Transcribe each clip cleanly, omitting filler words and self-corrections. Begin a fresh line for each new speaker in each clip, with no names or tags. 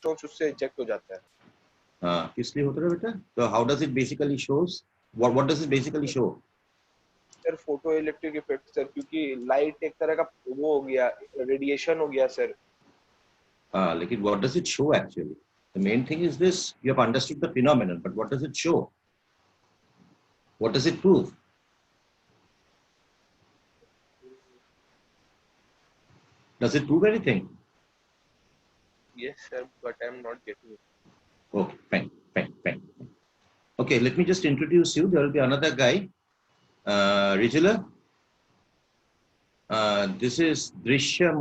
Electrons उससे eject हो जाता है।
हाँ, किस लिए होता है बेटा? तो how does it basically shows? What does it basically show?
Sir photo electric effect sir, क्योंकि लाइट एक तरह का वो हो गया, रेडिएशन हो गया सर।
हाँ, लेकिन what does it show actually? The main thing is this: you have understood the phenomenon, but what does it show? What does it prove? Does it prove anything?
Yes sir, but I'm not getting it.
Okay, fine. Okay, let me just introduce you. There will be another guy, Rijula. This is Drishya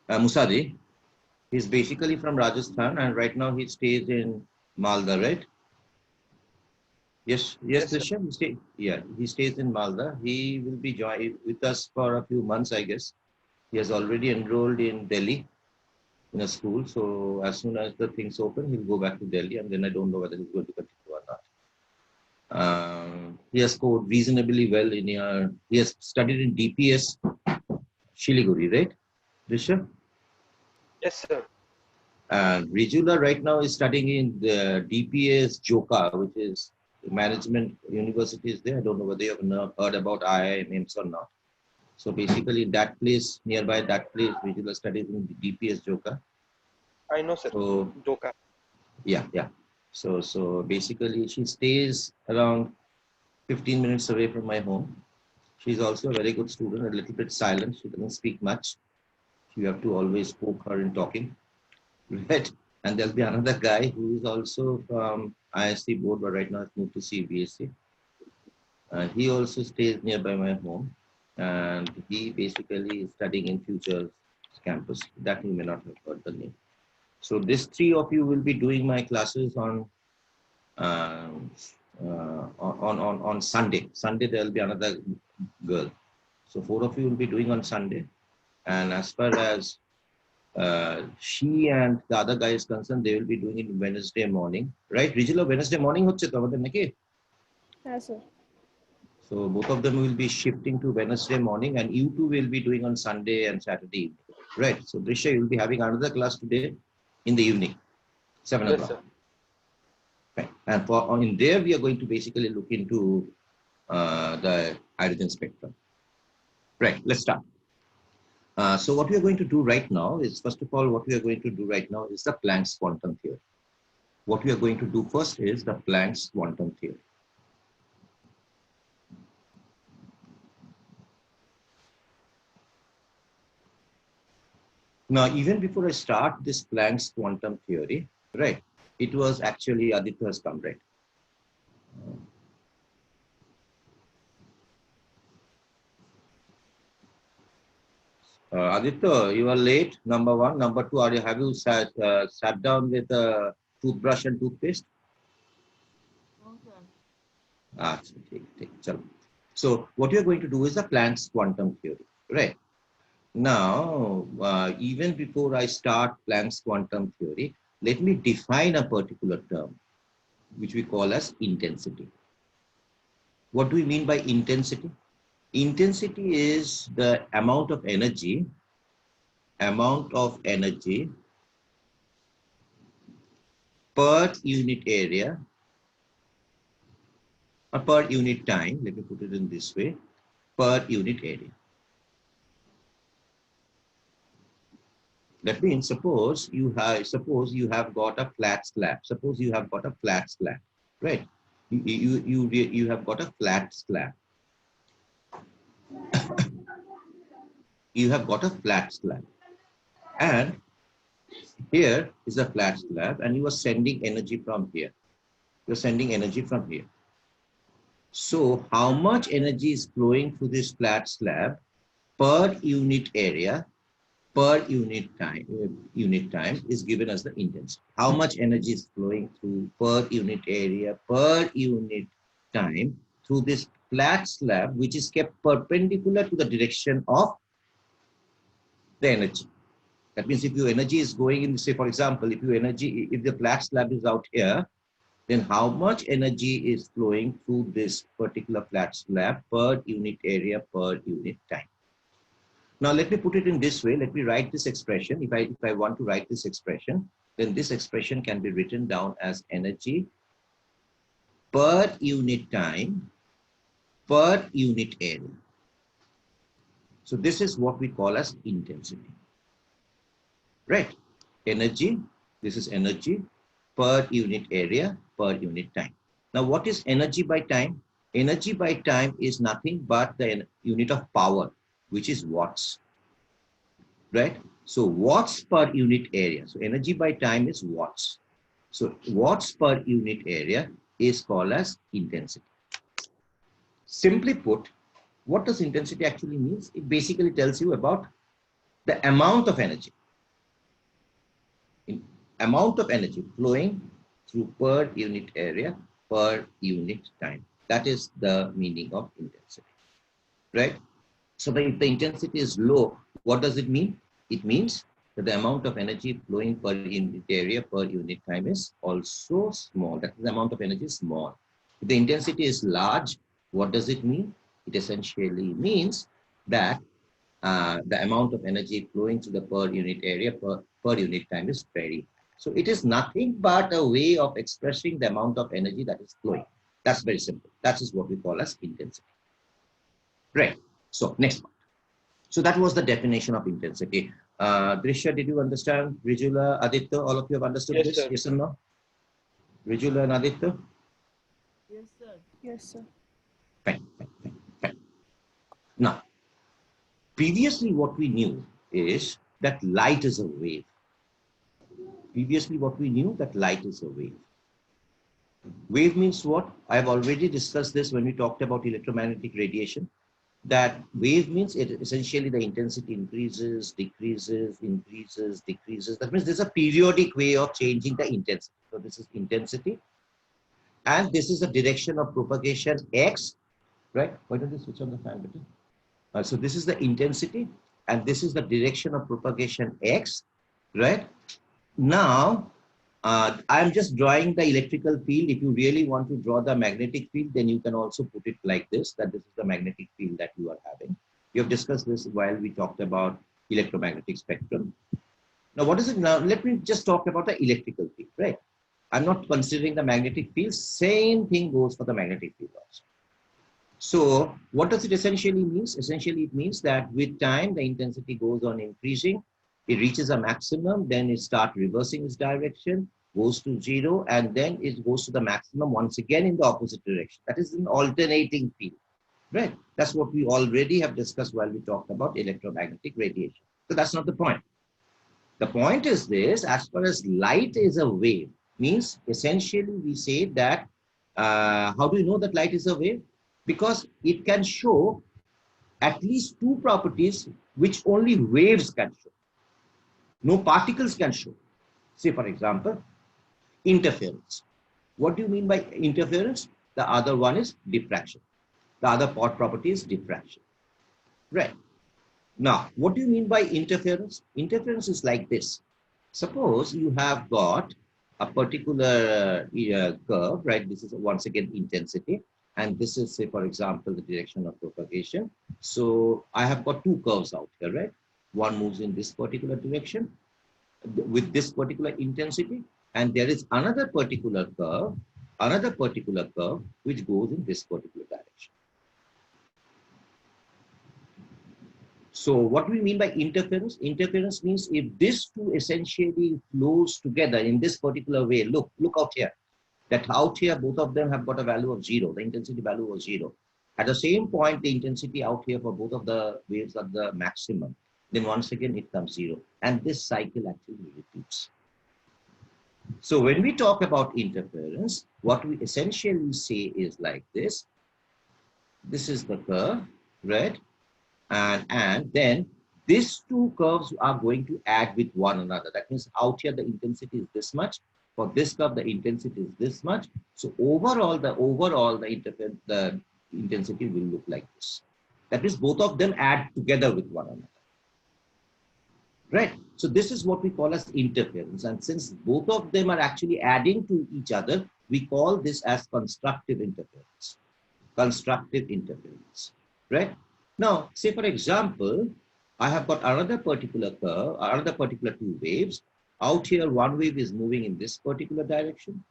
Musadi. He's basically from Rajasthan, and right now he stays in Malda, right? Yes,
Yes sir.
Drishya. He stays in Malda. He will be joining with us for a few months, I guess. He has already enrolled in Delhi in a school. So as soon as the things open, he'll go back to Delhi, and then I don't know whether he's going to continue or not. He has scored reasonably well in he has studied in DPS Shiliguri, right, Rishabh?
Yes sir.
And Rijula right now is studying in the DPS Joka, which is management university is there. I don't know whether you have heard about IIMs or not. So basically that place, nearby that place, Rijula studies in DPS Joka.
I know sir.
So
Joka.
yeah. So basically she stays around 15 minutes away from my home. She's also a very good student, a little bit silent. She doesn't speak much. You have to always poke her in talking, right? And there'll be another guy who is also from ISC board, but right now has moved to CBSC. He also stays nearby my home, and he basically is studying in Future campus. That you may not have heard the name. So these three of you will be doing my classes on Sunday. Sunday there will be another girl. So 4 of you will be doing on Sunday. And as far as she and the other guy is concerned, they will be doing it Wednesday morning. Right, Rijula, Wednesday morning hocche to amader naki?
Yes, sir.
So both of them will be shifting to Wednesday morning, and you two will be doing on Sunday and Saturday evening. Right. So Drisha, you will be having another class today in the evening, 7 o'clock.
Yes sir.
Right. And in there, we are going to basically look into the hydrogen spectrum. Right. Let's start. So what we are going to do right now is, first of all, what we are going to do right now is the Planck's quantum theory. What we are going to do first is the Planck's quantum theory. Now, even before I start this Planck's quantum theory, right, it was actually Aditya's come, right? Aditya, you are late, number one. Number two, have you sat down with a toothbrush and toothpaste? Okay. So what you're going to do is the Planck's quantum theory, right? Now, even before I start Planck's quantum theory, let me define a particular term, which we call as intensity. What do we mean by intensity? Intensity is the amount of energy per unit area or per unit time. Let me put it in this way, per unit area. That means suppose you have got a flat slab. Suppose you have got a flat slab, right? You have got a flat slab. You have got a flat slab, and here is a flat slab, and you are sending energy from here. You're sending energy from here. So how much energy is flowing through this flat slab per unit area, per unit time is given as the intensity. How much energy is flowing through per unit area, per unit time through this flat slab, which is kept perpendicular to the direction of the energy. That means if your energy is going in, say for example, if the flat slab is out here, then how much energy is flowing through this particular flat slab per unit area, per unit time. Now let me put it in this way. Let me write this expression. If I want to write this expression, then this expression can be written down as energy per unit time per unit area. So this is what we call as intensity, right? Energy, this is energy per unit area per unit time. Now, what is energy by time? Energy by time is nothing but the unit of power, which is watts, right? So watts per unit area. So energy by time is watts. So watts per unit area is called as intensity. Simply put, what does intensity actually mean? It basically tells you about the amount of energy. Amount of energy flowing through per unit area per unit time. That is the meaning of intensity, right? So if the intensity is low, what does it mean? It means that the amount of energy flowing per unit area per unit time is also small. That is, the amount of energy is small. If the intensity is large, what does it mean? It essentially means that the amount of energy flowing through the per unit area per unit time is very high. So it is nothing but a way of expressing the amount of energy that is flowing. That's very simple. That is what we call as intensity. Right. So next one. So that was the definition of intensity. Drisha, did you understand? Rijula, Aditya, all of you have understood
Yes,
this?
sir.
Yes or no? Rijula and Aditya?
Yes, sir. Yes, sir.
Fine. Now, previously what we knew is that light is a wave. Previously what we knew that light is a wave. Wave means what? I have already discussed this when we talked about electromagnetic radiation. That wave means it essentially the intensity increases, decreases, increases, decreases. That means there's a periodic way of changing the intensity. So this is intensity. And this is the direction of propagation X, right? Why don't you switch on the fan button? So this is the intensity and this is the direction of propagation X, right? Now, I'm just drawing the electrical field. If you really want to draw the magnetic field, then you can also put it like this, that this is the magnetic field that you are having. We have discussed this while we talked about electromagnetic spectrum. Now, what is it now? Let me just talk about the electrical field, right? I'm not considering the magnetic field. Same thing goes for the magnetic field also. So what does it essentially mean? Essentially, it means that with time, the intensity goes on increasing. It reaches a maximum, then it starts reversing its direction, goes to zero, and then it goes to the maximum once again in the opposite direction. That is an alternating field, right? That's what we already have discussed while we talked about electromagnetic radiation. So that's not the point. The point is this: as far as light is a wave, means essentially we say that, how do you know that light is a wave? Because it can show at least two properties which only waves can show. No particles can show. Say, for example, interference. What do you mean by interference? The other one is diffraction. The other property is diffraction. Right. Now, what do you mean by interference? Interference is like this. Suppose you have got a particular curve, right? This is once again intensity. And this is, say, for example, the direction of propagation. So I have got two curves out here, right? One moves in this particular direction with this particular intensity. And there is another particular curve which goes in this particular direction. So what do we mean by interference? Interference means if these two essentially flows together in this particular way, look out here. That out here, both of them have got a value of 0. The intensity value was 0. At the same point, the intensity out here for both of the waves at the maximum. Then once again, it comes 0. And this cycle actually repeats. So when we talk about interference, what we essentially say is like this. This is the curve, right? And then these two curves are going to add with one another. That means out here, the intensity is this much. For this curve, the intensity is this much. So overall, the intensity will look like this. That means both of them add together with one another. Right? So this is what we call as interference. And since both of them are actually adding to each other, we call this as constructive interference. Constructive interference. Right? Now, say for example, I have got another particular curve, another particular two waves. Out here, one wave is moving in this particular direction.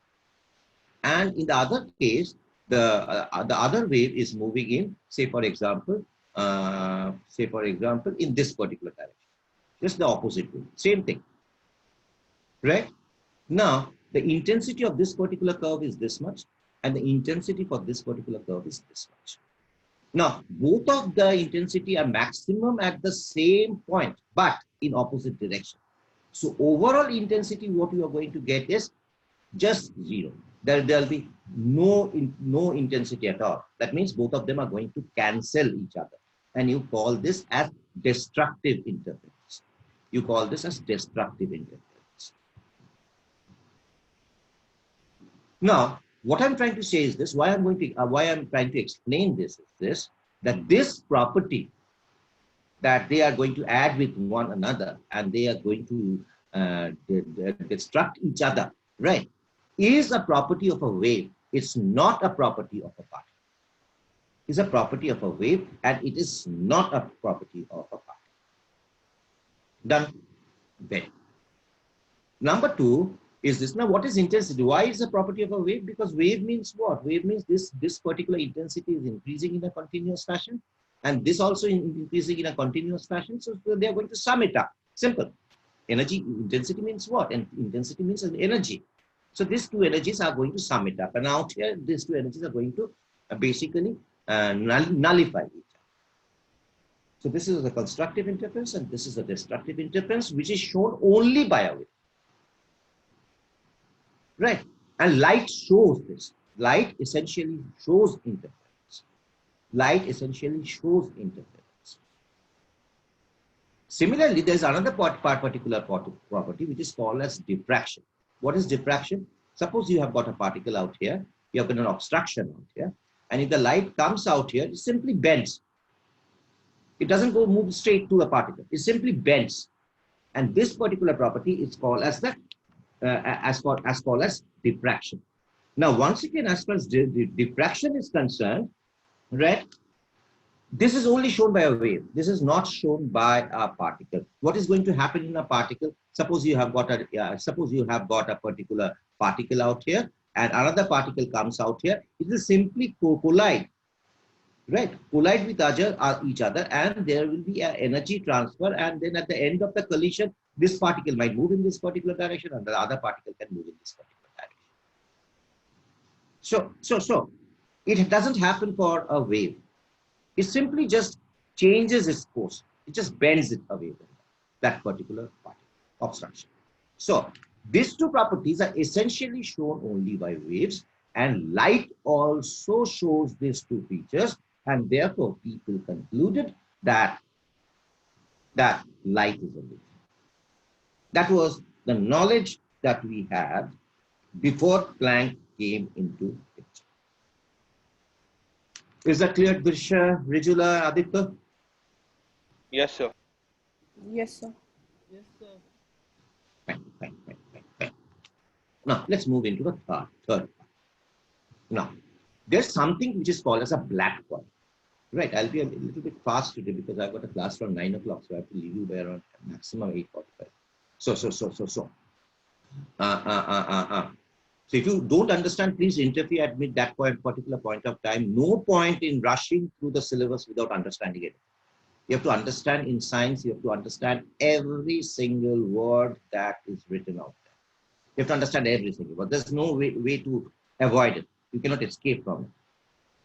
And in the other case, the other wave is moving in, say for example, in this particular direction. Just the opposite way. Same thing. Right? Now, the intensity of this particular curve is this much, and the intensity for this particular curve is this much. Now, both of the intensity are maximum at the same point, but in opposite direction. So overall intensity, what you are going to get is just zero. There'll be no intensity at all. That means both of them are going to cancel each other. And you call this as destructive interference. You call this as destructive interference. Now, what I'm trying to say is this, why I'm trying to explain this is this, that this property that they are going to add with one another and they are going to destruct each other, right, is a property of a wave. It's not a property of a particle. It's a property of a wave and it is not a property of a particle. Done? Then. Number two is this. Now, what is intensity? Why is a property of a wave? Because wave means what? Wave means this particular intensity is increasing in a continuous fashion, and this also increasing in a continuous fashion. So they are going to sum it up. Simple. Energy intensity means what? And intensity means an energy. So these two energies are going to sum it up, and out here these two energies are going to basically nullify each other. So this is the constructive interference, and this is the destructive interference, which is shown only by a wave. Right, and light shows this. Light essentially shows interference. Light essentially shows interference. Similarly, there's another particular property which is called as diffraction. What is diffraction? Suppose you have got a particle out here, you have got an obstruction out here, and if the light comes out here, it simply bends. It doesn't move straight to the particle. It simply bends, and this particular property is called as the called as diffraction. Now, once again, as far as diffraction is concerned, right, this is only shown by a wave. This is not shown by a particle. What is going to happen in a particle? Suppose you have got a particular particle out here, and another particle comes out here. It will simply collide, right? Collide with each other, and there will be an energy transfer. And then at the end of the collision, this particle might move in this particular direction, and the other particle can move in this particular direction. So it doesn't happen for a wave. It simply just changes its course. It just bends it away from that particular particle obstruction. So these two properties are essentially shown only by waves, and light also shows these two features, and therefore people concluded that light is a wave. That was the knowledge that we had before Planck came into picture. Is that clear, Dirsha, Rijula, Aditya?
Yes, sir.
Yes, sir.
Yes, sir.
Fine. Now, let's move into the third part. Now, there's something which is called as a black body. Right, I'll be a little bit fast today because I've got a class from 9 o'clock, so I have to leave you by around maximum 8:45. So if you don't understand, please interfere at that particular point of time. No point in rushing through the syllabus without understanding it. You have to understand in science, you have to understand every single word that is written out there. You have to understand every single word. There's no way to avoid it. You cannot escape from it.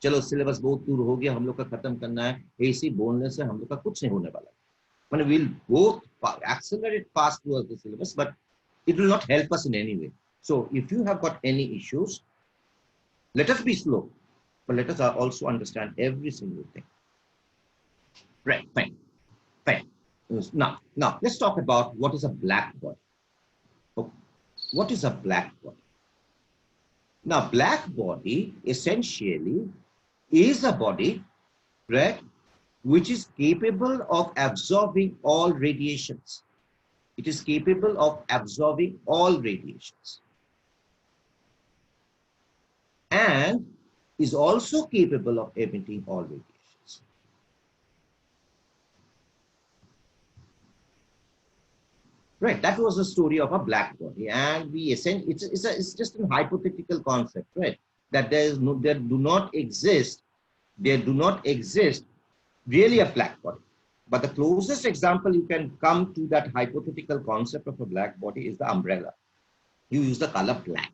चलो syllabus बहुत दूर हो गया, हम लोग का खत्म करना है, ऐसी बोलने से हम लोग का कुछ नहीं होने वाला है. We'll go accelerate fast towards the syllabus, but it will not help us in any way. So if you have got any issues, let us be slow, but let us also understand every single thing. Right, fine. Now let's talk about what is a black body. Okay. What is a black body? Now, black body essentially is a body, right, which is capable of absorbing all radiations. It is capable of absorbing all radiations. And is also capable of emitting all radiations. Right, that was the story of a black body, and we essentially it's just a hypothetical concept, right? That there do not exist really a black body. But the closest example you can come to that hypothetical concept of a black body is the umbrella. You use the color black.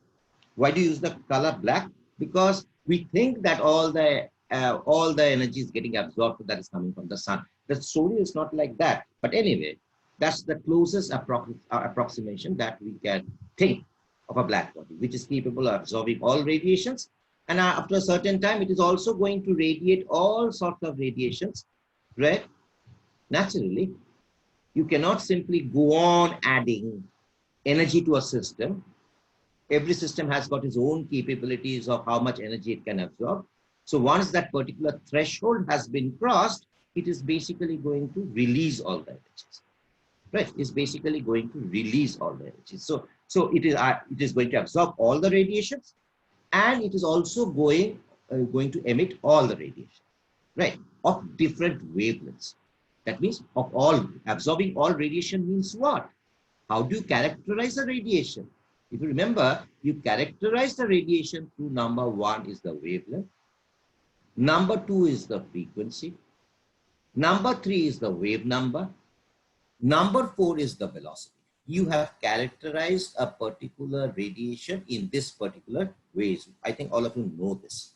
Why do you use the color black? Because we think that all the energy is getting absorbed that is coming from the sun. The story is not like that. But anyway, that's the closest approximation that we can think of a black body, which is capable of absorbing all radiations. And after a certain time, it is also going to radiate all sorts of radiations, right? Naturally, you cannot simply go on adding energy to a system. Every system has got its own capabilities of how much energy it can absorb. So once that particular threshold has been crossed, it is basically going to release all the energies. Right? It's basically going to release all the energies. So it is going to absorb all the radiations, and it is also going to emit all the radiation, right? Of different wavelengths. That means of all, absorbing all radiation means what? How do you characterize the radiation? If you remember, you characterize the radiation through number one is the wavelength. Number two is the frequency. Number three is the wave number. Number four is the velocity. You have characterized a particular radiation in this particular ways. I think all of you know this.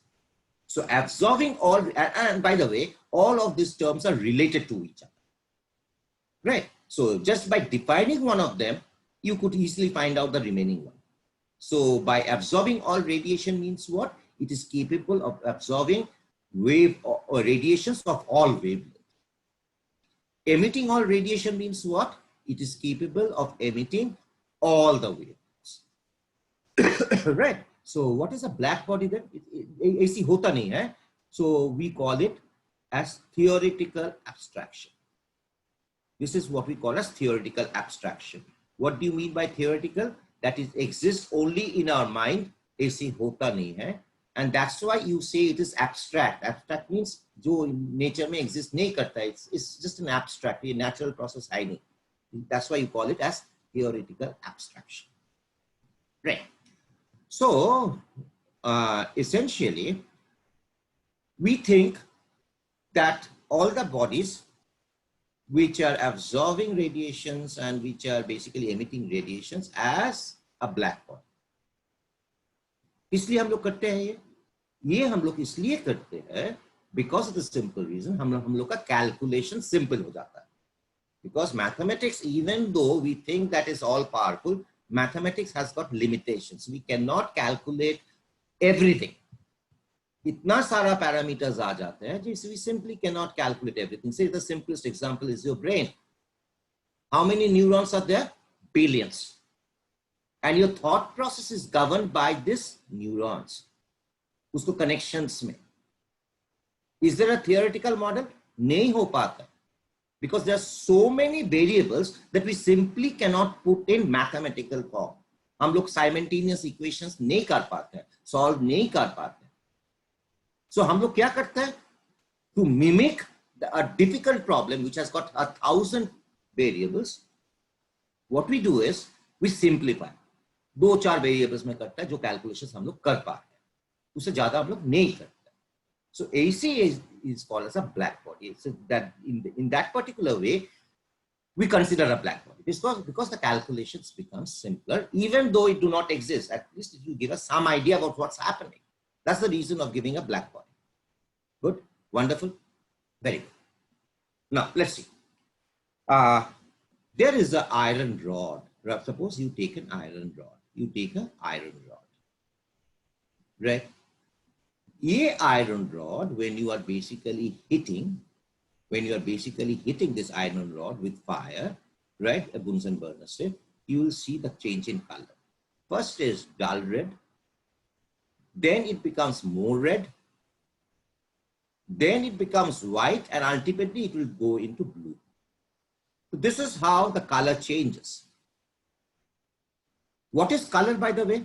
So absorbing all, and by the way, all of these terms are related to each other, right? So just by defining one of them, you could easily find out the remaining one. So by absorbing all radiation means what? It is capable of absorbing wave or radiations of all wavelengths. Emitting all radiation means what? It is capable of emitting all the wavelengths. Right? So what is a black body then? ऐसी होता नहीं है. So we call it as theoretical abstraction. This is what we call as theoretical abstraction. What do you mean by theoretical? That it exists only in our mind. ऐसी होता नहीं है. And that's why you say it is abstract. Abstract means जो nature में exist नहीं करता है. It's just an abstract, a natural process है नहीं. That's why you call it as theoretical abstraction. Right. So essentially, we think that all the bodies which are absorbing radiations and which are basically emitting radiations as a black body. इसलिए हम लोग करते हैं ये हम लोग इसलिए करते हैं because of the simple reason हम लोग का calculation simple हो जाता है. Because mathematics, even though we think that is all powerful, mathematics has got limitations. We cannot calculate everything. इतना सारा parameters आ जाते हैं जिससे we simply cannot calculate everything. Say the simplest example is your brain. How many neurons are there? Billions. And your thought process is governed by these neurons. उसको connections में. Is there a theoretical model? नहीं हो पाता. Because there are so many variables that we simply cannot put in mathematical form. हम लोग simultaneous equations नहीं कर पाते हैं, solve नहीं कर पाते हैं. So हम लोग क्या करते हैं? To mimic a difficult problem which has got 1,000 variables, what we do is we simplify. 2-4 variables में करता है जो calculations हम लोग कर पाते हैं. उससे ज़्यादा हम लोग नहीं करते. So AC is called as a black body. So that in that particular way, we consider a black body. Because the calculations become simpler, even though it do not exist. At least it will give us some idea about what's happening. That's the reason of giving a black body. Good, wonderful, very good. Now let's see. There is an iron rod. Suppose you take an iron rod. You take an iron rod, right? A iron rod, when you are basically hitting this iron rod with fire, right, a Bunsen burner stick, you will see the change in color. First is dull red, then it becomes more red, then it becomes white, and ultimately it will go into blue. So this is how the color changes. What is color, by the way?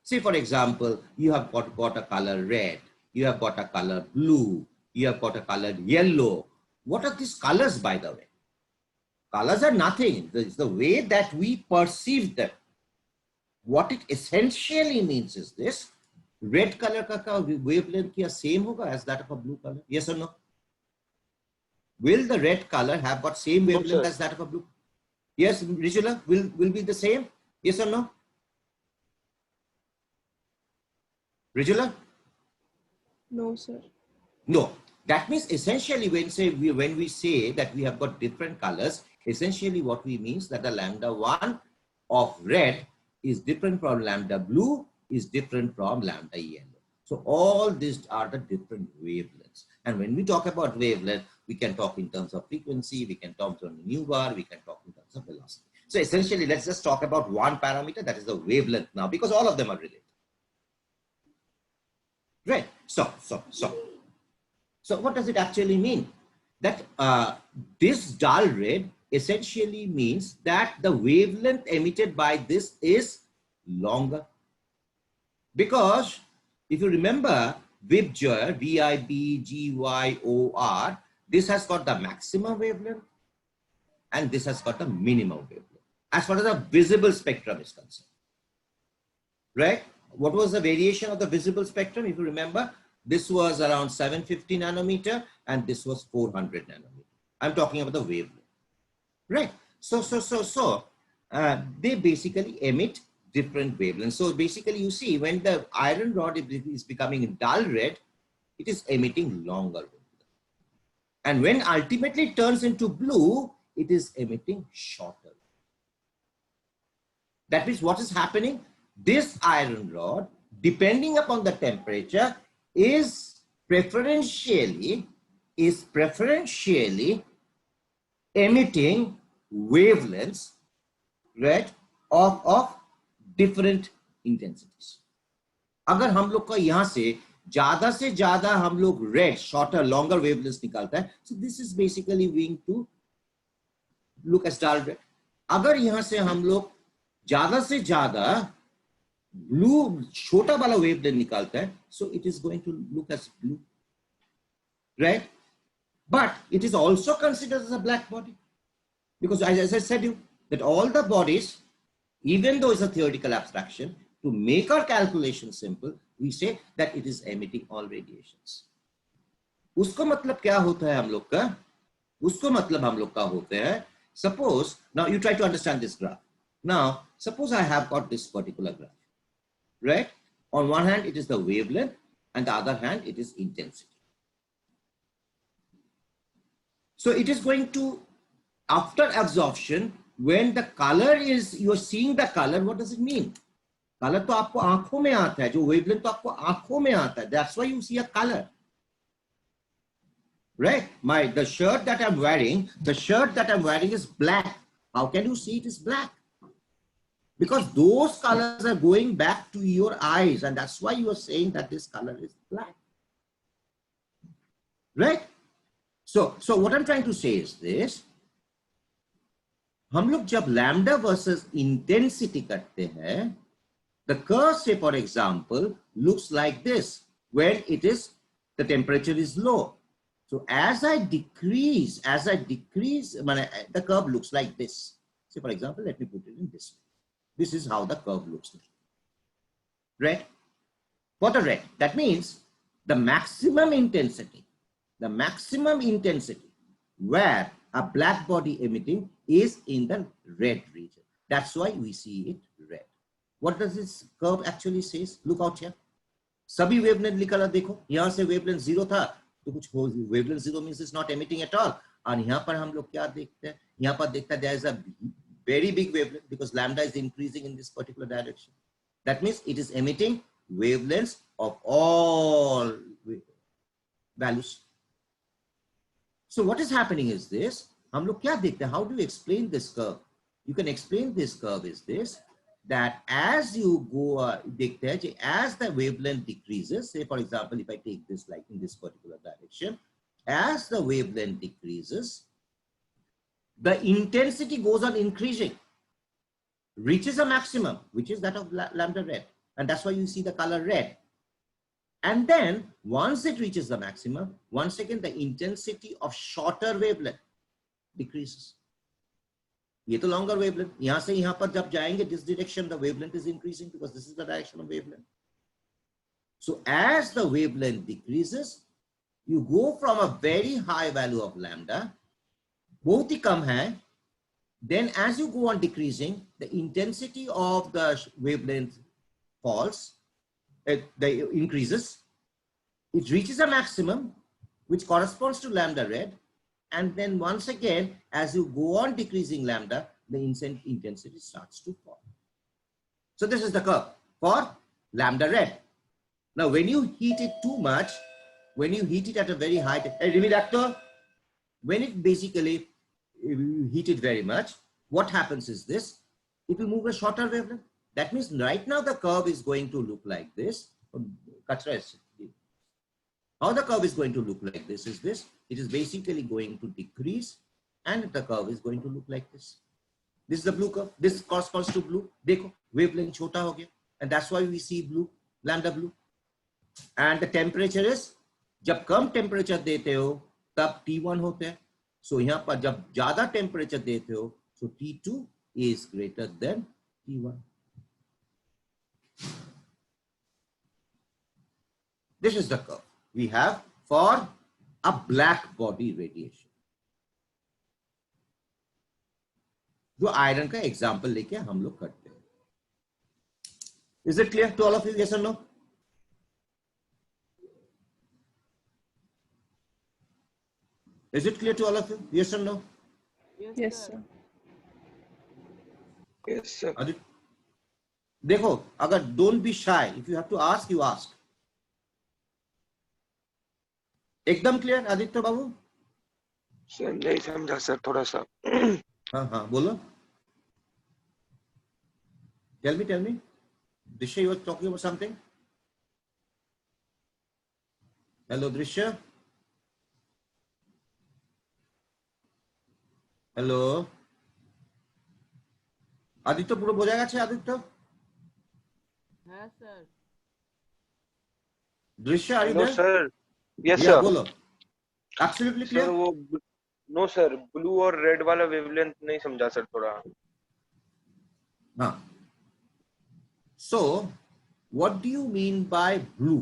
Say, for example, you have got a color red. You have got a color blue, you have got a color yellow. What are these colors, by the way? Colors are nothing. It's the way that we perceive them. What it essentially means is this: red color ka wavelength क्या same होगा as that of a blue color? Yes or no? Will the red color have got same wavelength as that of a blue? Yes, Rijula, will be the same? Yes or no? Rijula?
No, sir.
No. That means essentially when we say that we have got different colors, essentially what we means that the lambda 1 of red is different from lambda blue, is different from lambda yellow. So all these are the different wavelengths. And when we talk about wavelength, we can talk in terms of frequency, we can talk in nu bar, we can talk in terms of velocity. So essentially, let's just talk about one parameter, that is the wavelength now, because all of them are related. Right? So what does it actually mean? That this dull red essentially means that the wavelength emitted by this is longer. Because if you remember, VIBGYOR, VIBGYOR, this has got the maximum wavelength and this has got the minimum wavelength as far as the visible spectrum is concerned. Right? What was the variation of the visible spectrum? If you remember, this was around 750 nanometer and this was 400 nanometer. I'm talking about the wavelength. Right? So they basically emit different wavelengths. So basically you see when the iron rod is becoming dull red, it is emitting longer wavelength. And when ultimately it turns into blue, it is emitting shorter. That means what is happening? This iron rod, depending upon the temperature, is preferentially emitting wavelengths, right, of different intensities. अगर हम लोग का यहाँ से ज्यादा हम लोग red, shorter, longer wavelengths निकालता है, so this is basically going to look as dull red. अगर यहाँ से हम लोग ज्यादा से ज्यादा blue, छोटा वाला wavelength निकालता है, so it is going to look as blue, right? But it is also considered as a black body, because as I said you, that all the bodies, even though it's a theoretical abstraction, to make our calculation simple, we say that it is emitting all radiations. उसको मतलब क्या होता है हम लोग का? उसको मतलब हम लोग का होता है, suppose, now you try to understand this graph. Now, suppose I have got this particular graph, right? On one hand, it is the wavelength, and the other hand, it is intensity. So it is going to, after absorption, when the color is, you are seeing the color, what does it mean? Color तो आपको आंखों में आता है, जो wavelength तो आपको आंखों में आता है. That's why you see a color. Right? The shirt that I'm wearing is black. How can you see it is black? Because those colors are going back to your eyes, and that's why you are saying that this color is black. Right? So what I'm trying to say is this. हम लोग जब lambda versus intensity करते हैं, the curve, say for example, looks like this, when the temperature is low. So as I decrease, the curve looks like this. Say for example, let me put it in this way. This is how the curve looks like. Red. For the red, that means the maximum intensity where a black body emitting is in the red region. That's why we see it red. What does this curve actually says? Look out here. सभी wavelength निकाला देखो. यहाँ से wavelength 0 था, तो कुछ wavelength 0 means it's not emitting at all. और यहाँ पर हम लोग क्या देखते हैं? यहाँ पर देखते हैं there is a very big wavelength because lambda is increasing in this particular direction. That means it is emitting wavelengths of all values. So what is happening is this. हम लोग क्या देखते हैं? How do you explain this curve? You can explain this curve is this, that as you go, as the wavelength decreases, say for example, if I take this like in this particular direction, as the wavelength decreases, the intensity goes on increasing, reaches a maximum, which is that of lambda red. And that's why you see the color red. And then once it reaches the maximum, once again, the intensity of shorter wavelength decreases. ये तो longer wavelength, यहां से यहां पर जब जाएंगे this direction the wavelength is increasing because this is the direction of wavelength. So as the wavelength decreases, you go from a very high value of lambda, बहुत ही कम है, then as you go on decreasing, the intensity of the wavelength falls, the increases, it reaches a maximum which corresponds to lambda red, and then once again as you go on decreasing lambda, the intensity starts to fall. So this is the curve for lambda red. Now, when you heat it too much, when you heat it at a very high, reactor, when it basically heat it very much, what happens is this: it will move a shorter wavelength. That means right now the curve is going to look like this. How the curve is going to look like this is this: it is basically going to decrease, and the curve is going to look like this. This is the blue curve. This corresponds to blue. देखो, wavelength छोटा हो गया, and that's why we see blue, lambda blue. And the temperature is, जब कम temperature देते हो तब T1 होते हैं. So यहाँ पर जब ज्यादा टेम्परेचर देते हो, so T2 is greater than T1. This is the curve we have for a black body radiation. जो आयरन का एग्जाम्पल लेके हम लोग करते हैं. Is it clear to all of you? Yes or no? Is it clear to all of you? Yes or no?
Yes, sir.
Yes, sir.
देखो, अगर don't be shy. If you have to ask, you ask. एकदम clear Aditya बाबू?
Sir नहीं समझा sir, थोड़ा सा.
हाँ हाँ बोलो. Tell me. Drisha, you were talking about something? Hello, Drisha. Hello Aditya, पूरा বোঝা গেছে आदित्य?
হ্যাঁ স্যার.
दृश्य, are you
No
there?
sir. Yes
Yeah,
sir.
बोलो. Absolutely clear.
सर वो नो सर, ब्लू और रेड वाला वेवलेंथ नहीं समझा सर थोड़ा.
हाँ. So what do you mean by blue?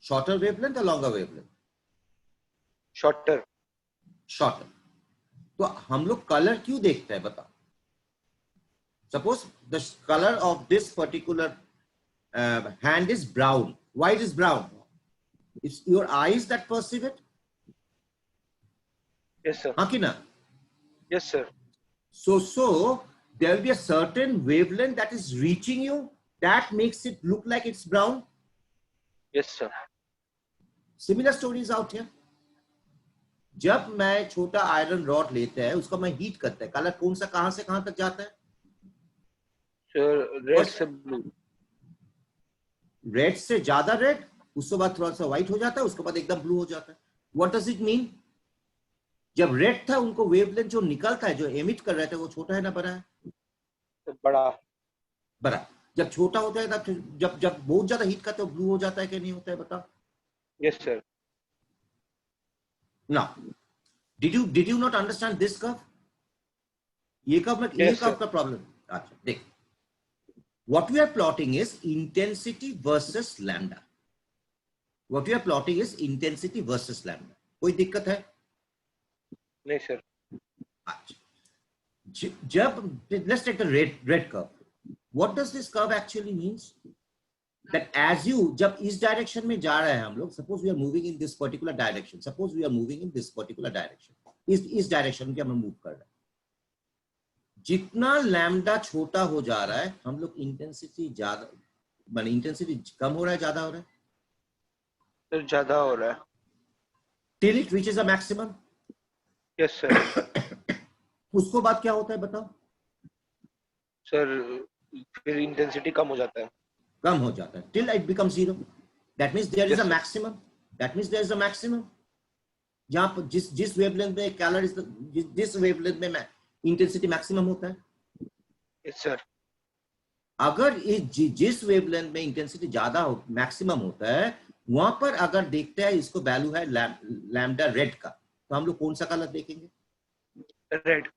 Shorter wavelength or longer wavelength?
Shorter.
Shorter. तो हम लोग कलर क्यों देखते हैं बताओ? Suppose the color of this particular hand is brown. Why it is brown? It's your eyes that perceive it.
Yes sir.
हाँ कि ना?
Yes sir.
So there will be a certain wavelength that is reaching you that makes it look like it's brown.
Yes sir.
Similar stories out here. जब मैं छोटा iron rod लेते हैं, उसको मैं हीट करते हैं, कलर कौन सा कहां से कहां तक जाता है?
सर रेड से ब्लू.
रेड से ज्यादा रेड, उसके बाद थोड़ा सा व्हाइट हो जाता है, उसके बाद एकदम ब्लू हो जाता है. What does it mean? जब रेड था उनको वेवलेंथ जो निकलता है, जो एमिट कर रहे थे, वो छोटा है ना बड़ा है?
बड़ा.
बड़ा. जब छोटा होता है तब जब बहुत ज्यादा हीट करते हो ब्लू हो जाता है कि नहीं होता है बताओ?
Yes sir.
Now, did you not understand this curve? ये curve में ये curve का problem. अच्छा देख. What we are plotting is intensity versus lambda. What we are plotting is intensity versus lambda. कोई दिक्कत है?
नहीं सर.
अच्छा. जब let's take the red curve. What does this curve actually means? That as you जब इस direction में जा रहे हैं हम लोग, suppose we are moving in this particular direction, suppose we are moving in this particular direction, इस direction में हम मूव कर रहे हैं, जितना लैम्डा छोटा हो जा रहा है हम लोग इंटेंसिटी ज्यादा, माने इंटेंसिटी कम हो रहा है ज्यादा हो रहा है?
सर ज्यादा हो रहा है.
Till it reaches a maximum.
Yes sir.
उसको बाद क्या होता है बताओ?
सर फिर इंटेंसिटी कम हो जाता है.
कम हो जाता है till it becomes zero. That means there is
Yes,
a
sir.
maximum. That means there is a maximum. जहाँ पर जिस वेवलेंथ में कैलर इज जिस वेवलेंथ में इंटेंसिटी मैक्सिमम होता है.
Yes sir.
अगर जिस वेवलेंथ में इंटेंसिटी ज्यादा मैक्सिमम होता है, वहां पर अगर देखते हैं इसको वैल्यू है लैम्डा रेड का, तो हम लोग कौन सा कलर देखेंगे?
Red.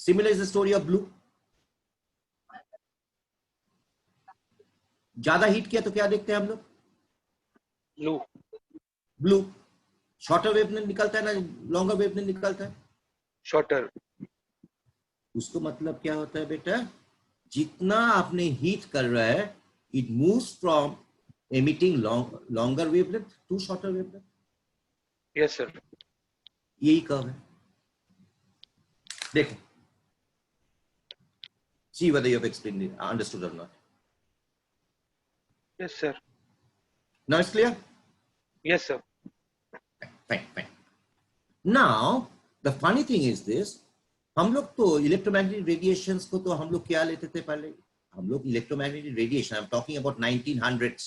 Similar is the story of blue. ज्यादा हीट किया तो क्या देखते हैं हम लोग? ब्लू. शॉर्टर वेवलेंथ निकलता है ना, लॉन्गर वेवलेंथ निकलता है? शॉर्टर. उसको मतलब क्या होता है बेटा? जितना आपने हीट कर रहा है, it moves from emitting longer wavelength to shorter wavelength. Yes sir. यही कर्व है. देखो, see whether you have explained it, understood or not. Yes sir. Now it's clear? Yes sir. Fine. Now the funny thing is this, हम लोग तो electromagnetic radiations को तो हम लोग क्या लेते थे पहले? हम लोग electromagnetic radiation, I am talking about 1900s,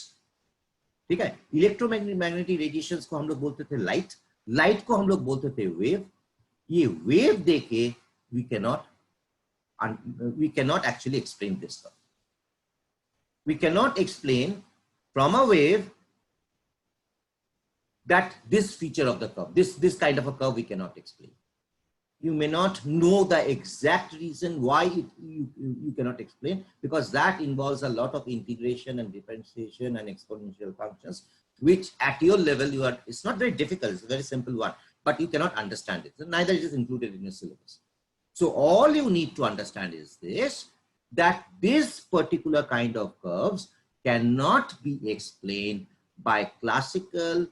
ठीक है? इलेक्ट्रोमैग्नेटिक रेडिएशंस को हम लोग बोलते थे लाइट को हम लोग बोलते थे वेव. ये वेव देके we cannot actually explain this stuff. We cannot explain from a wave that this feature of the curve, this kind of a curve we cannot explain. You may not know the exact reason why you cannot explain, because that involves a lot of integration and differentiation and exponential functions, which at your level it's not very difficult, it's a very simple one, but you cannot understand it. So neither is included in your syllabus. So all you need to understand is this, that this particular kind of curves cannot be explained by classical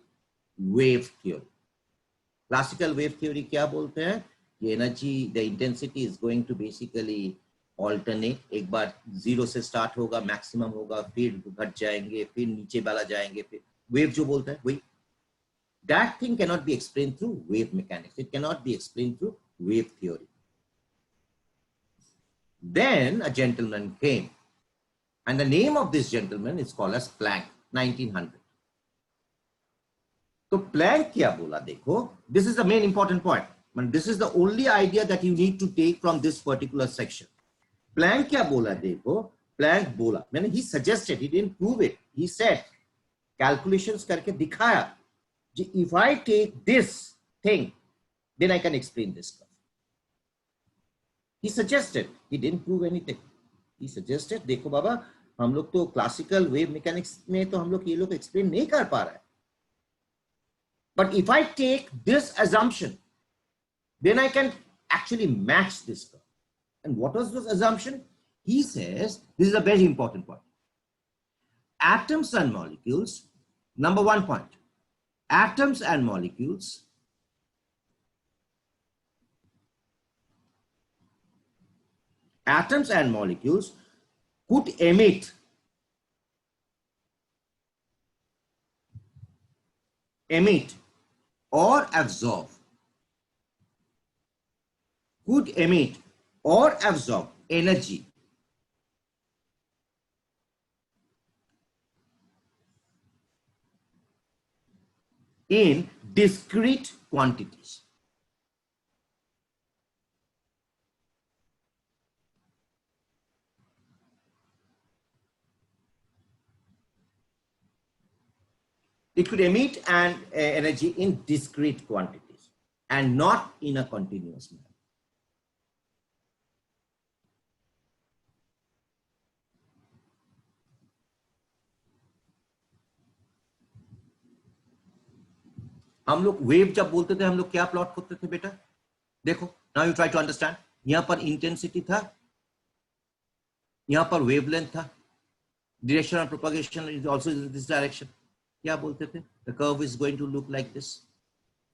wave theory. Classical wave theory क्या बोलते हैं? The energy, the intensity is going to basically alternate. एक बार zero से start होगा, maximum होगा, फिर घट जाएंगे, फिर नीचे वाला जाएंगे, फिर wave जो बोलता है वही. That thing cannot be explained through wave mechanics. It cannot be explained through wave theory. Then a gentleman came, and the name of this gentleman is called as Planck, 1900. So Planck क्या बोला देखो, this is the main important point. And this is the only idea that you need to take from this particular section. Planck क्या बोला देखो, Planck बोला, मैंने he suggested, he didn't prove it. He said, calculations करके दिखाया, if I take this thing, then I can explain this curve. He suggested, he didn't prove anything. He suggested, देखो बाबा, हम लोग तो classical wave mechanics में तो हम लोग ये लोग explain नहीं कर पा रहे हैं. But if I take this assumption, then I can actually match this curve. And what was this assumption? He says, this is a very important point. Atoms and molecules, number one point, atoms and molecules could emit or absorb, energy in discrete quantities. It could emit an energy in discrete quantities and not in a continuous manner. हम लोग wave जब बोलते थे हम लोग क्या plot करते थे बेटा? देखो, now you try to understand. यहां पर इंटेंसिटी था, यहां पर वेवलेंथ था, direction of propagation is also in this direction. क्या बोलते थे? The curve is going to look like this.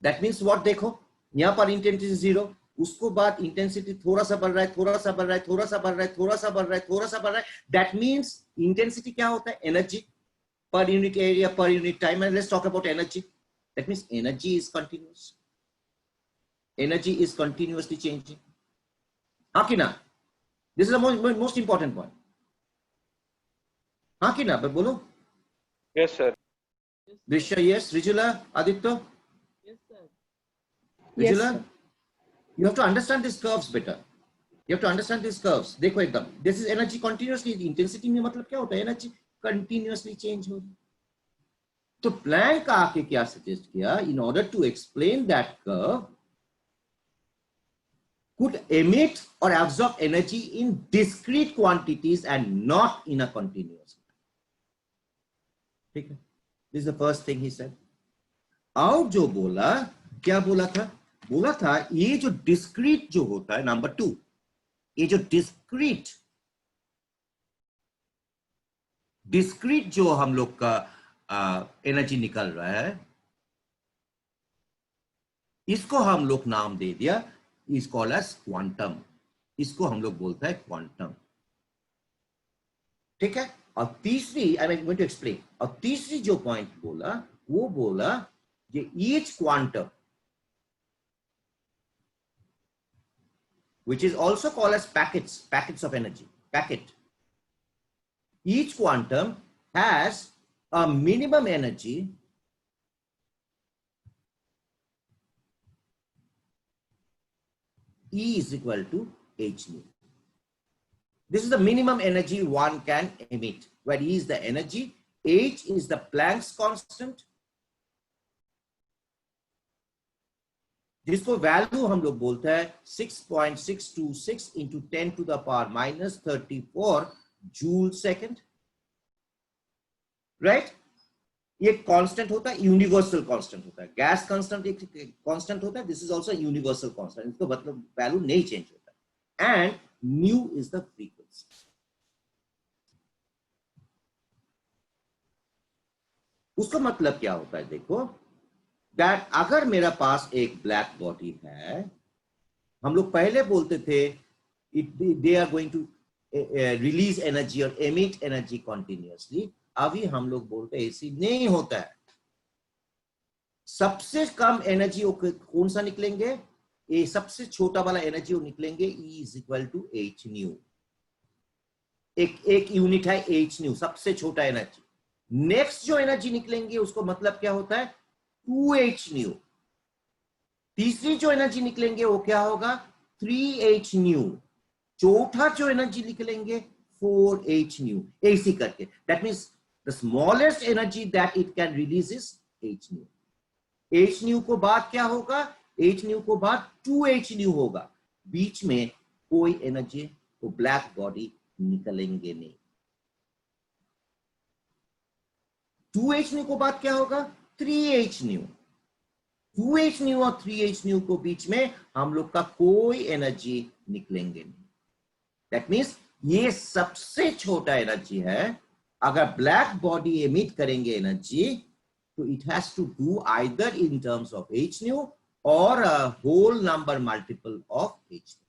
That means what? देखो, यहां पर इंटेंसिटी जीरो, उसको बाद इंटेंसिटी थोड़ा सा बढ़ रहा है, थोड़ा सा बढ़ रहा है, थोड़ा सा बढ़ रहा है, थोड़ा सा बढ़ रहा है, थोड़ा सा बढ़ रहा है. दैट मींस इंटेंसिटी क्या होता है? Energy per unit area per unit time. And let's talk about energy. That means energy is continuous. Energy is continuously changing. Hakina, this is the most important point. Hakina, but bolo. Yes, sir. Drisha, yes. Rijula, Aditya.
Yes, sir.
Rijula,
Yes,
you have to understand these curves better. You have to understand these curves. देखो एकदम. This is energy continuously. Intensity में मतलब क्या होता है? Energy continuously change हो रही है. तो प्लैंक आके क्या सजेस्ट किया? In order to explain that curve, could emit or absorb energy in discrete quantities and not in a continuous. ठीक है? This is the first thing he said. और जो बोला, क्या बोला था? बोला था ये जो discrete जो होता है, नंबर 2, ये जो discrete जो हम लोग का एनर्जी निकल रहा है, इसको हम लोग नाम दे दिया, इज कॉल्ड एज क्वांटम. इसको हम लोग बोलते हैं क्वांटम. ठीक है? और तीसरी, I am going to explain, और तीसरी जो पॉइंट बोला, वो बोला कि each quantum which is also called as packets of energy, packet. Each quantum has a minimum energy E is equal to h nu. This is the minimum energy one can emit, where E is the energy, h is the Planck's constant, जिसको value हम लोग बोलते हैं 6.626 into 10 to the power minus 34 joule second. Right? ये constant होता है, universal constant होता है. गैस कांस्टेंट एक कांस्टेंट होता है, this is also universal constant. इसका मतलब वैल्यू नहीं चेंज होता है. And new is the frequency. उसका मतलब क्या होता है? देखो, दैट अगर मेरा पास एक ब्लैक बॉडी है, हम लोग पहले बोलते थे they are going to release energy और एमिट एनर्जी कॉन्टिन्यूअसली. अभी हम लोग बोलते हैं ऐसी नहीं होता है. सबसे कम एनर्जी कौन सा निकलेंगे? ये सबसे छोटा वाला एनर्जी वो निकलेंगे E is equal to H nu. एक यूनिट है एच न्यू, सबसे छोटा एनर्जी. नेक्स्ट जो एनर्जी निकलेंगे उसको मतलब क्या होता है? 2h new. तीसरी जो एनर्जी निकलेंगे वो क्या होगा? 3h new. चौथा जो एनर्जी निकलेंगे 4h न्यू. ऐसी करके. That means the smallest energy that it can release is h new. h new को बाद क्या होगा? h न्यू को बाद 2h न्यू होगा. बीच में कोई एनर्जी को ब्लैक बॉडी निकलेंगे नहीं. 2h न्यू को बाद क्या होगा? 3h new. 2h न्यू और 3h न्यू को बीच में हम लोग का कोई एनर्जी निकलेंगे नहीं. दैट मींस ये सबसे छोटा एनर्जी है. अगर ब्लैक बॉडी एमिट करेंगे एनर्जी, तो it has to do either in terms of h nu और a whole number multiple of h nu.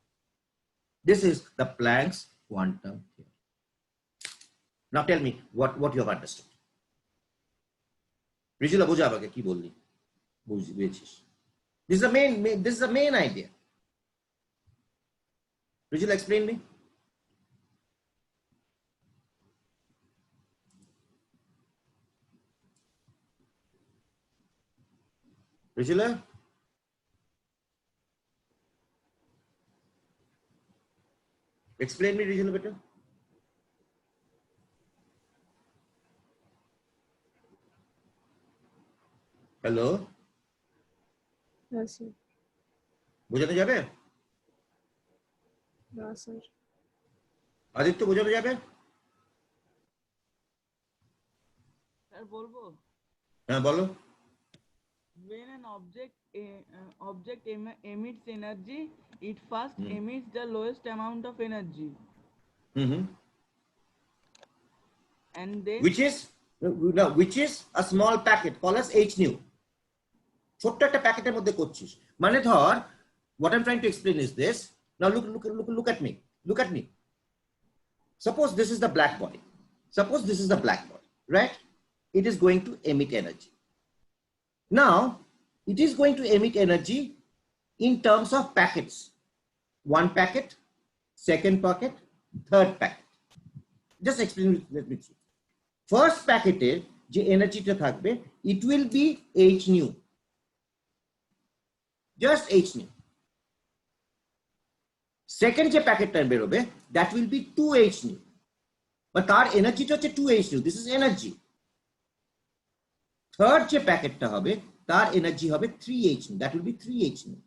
This is the Planck's quantum theory. Now tell me what you have understood. Rijula বোঝা আমাকে কি বললি? বুঝেছিস? This is the main idea. Rijula, explain me. Rijula? Explain me, Rijula, better. Hello,
না sir,
বোঝানো যাবে?
না sir.
Aditya, বোঝানো যাবে?
স্যার বলবো?
হ্যাঁ বলো.
When an object emits energy, it first emits the lowest amount of energy. And then
which is a small packet called as h nu. ছোট্ট একটা প্যাকেটের মধ্যে করছিস, মানে ধর, what I'm trying to explain is this. Now look at me. Suppose this is the black body. Right? It is going to emit energy. Now it is going to emit energy in terms of packets. One packet, second packet, third packet. Just explain, let me see. First packet এর যে এনার্জিটা থাকবে, it will be h nu. Just h nu. Second যে প্যাকেটটা বেরোবে, that will be 2h nu. But তার এনার্জিটা হচ্ছে 2h nu. This is energy. Third যে প্যাকেটটা হবে, তার এনার্জি হবে 3h nu. That will be 3h nu.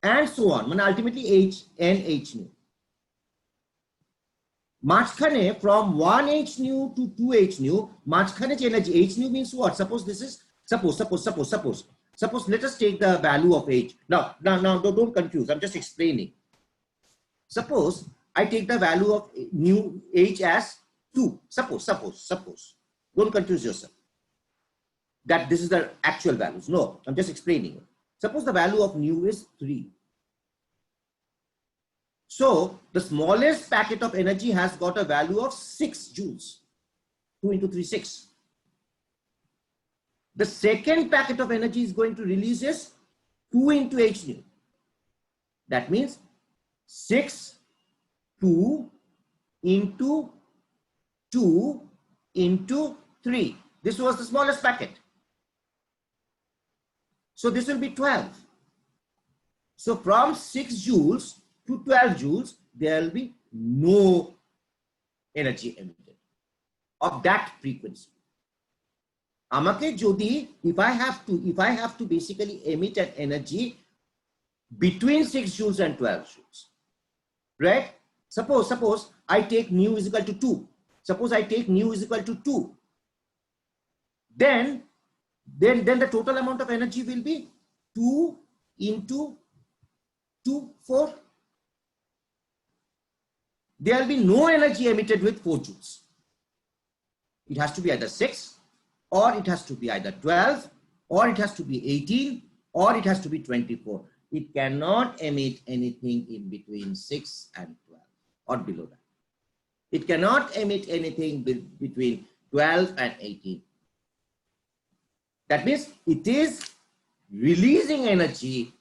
and so on. মানে ultimately H and H nu. মাঝখানে from 1H nu to 2H nu, মাঝখানে যে energy H nu means what? Suppose this is suppose let us take the value of H. Now don't confuse. I'm just explaining. Suppose I take the value of nu H as 2. Suppose. Don't confuse yourself. That this is the actual values. No, I'm just explaining. Suppose the value of nu is 3. So the smallest packet of energy has got a value of 6 joules. 2 into 3, 6. The second packet of energy is going to release is 2 into H nu. That means 6, 2 into 2 into 3. This was the smallest packet. So this will be 12. So from 6 joules to 12 joules, there will be no energy emitted of that frequency. Amake jodi, if I have to basically emit an energy between 6 joules and 12 joules, right? Suppose I take nu is equal to 2. Suppose I take nu is equal to 2. Then the total amount of energy will be 2 into 2, 4. There will be no energy emitted with 4 joules. It has to be either 6, or it has to be either 12, or it has to be 18, or it has to be 24. It cannot emit anything in between 6 and 12 or below that. It cannot emit anything between 12 and 18. That means it is releasing energy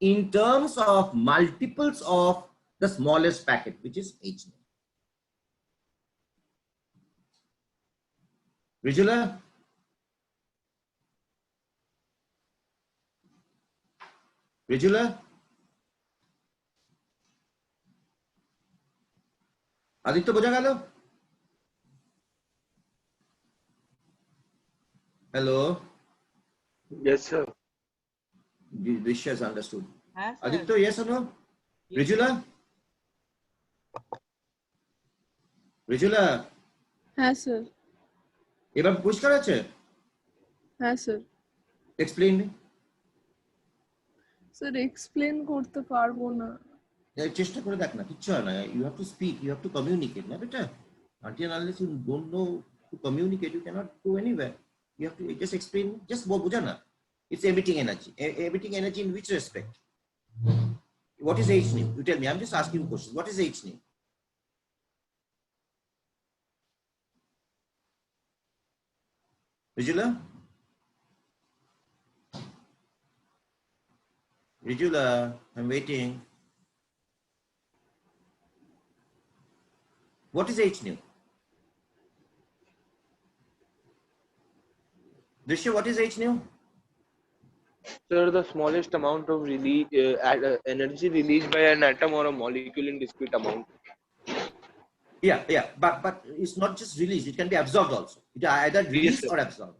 in terms of multiples of the smallest packet, which is H nu. Rijula? Rijula? Aditya বোঝা গেল? Hello?
Yes, sir.
Vishya has understood.
Yes, sir.
Aditya, yes or no?
Yes.
Rijula?
হ্যাঁ sir
এবার পরিষ্কার আছে?
হ্যাঁ sir
Explain me.
Sir explain করতে পারবো না
চেষ্টা করে দেখ না, কিচ্ছু হয় না. You have to speak, you have to communicate, না বেটা? Until unless you don't know to communicate, you cannot go anywhere. You have to just explain, just বোঝা না. It's emitting energy. Emitting energy in which respect? What is H nu? You tell me. I'm just asking you questions. What is H nu? Rijula, I'm waiting. What is H nu? Drishya, what is H nu?
Sir, the smallest amount of energy released by an atom or a molecule in discrete amount.
Yeah, but it's not just released, it can be absorbed also. It either release or absorb.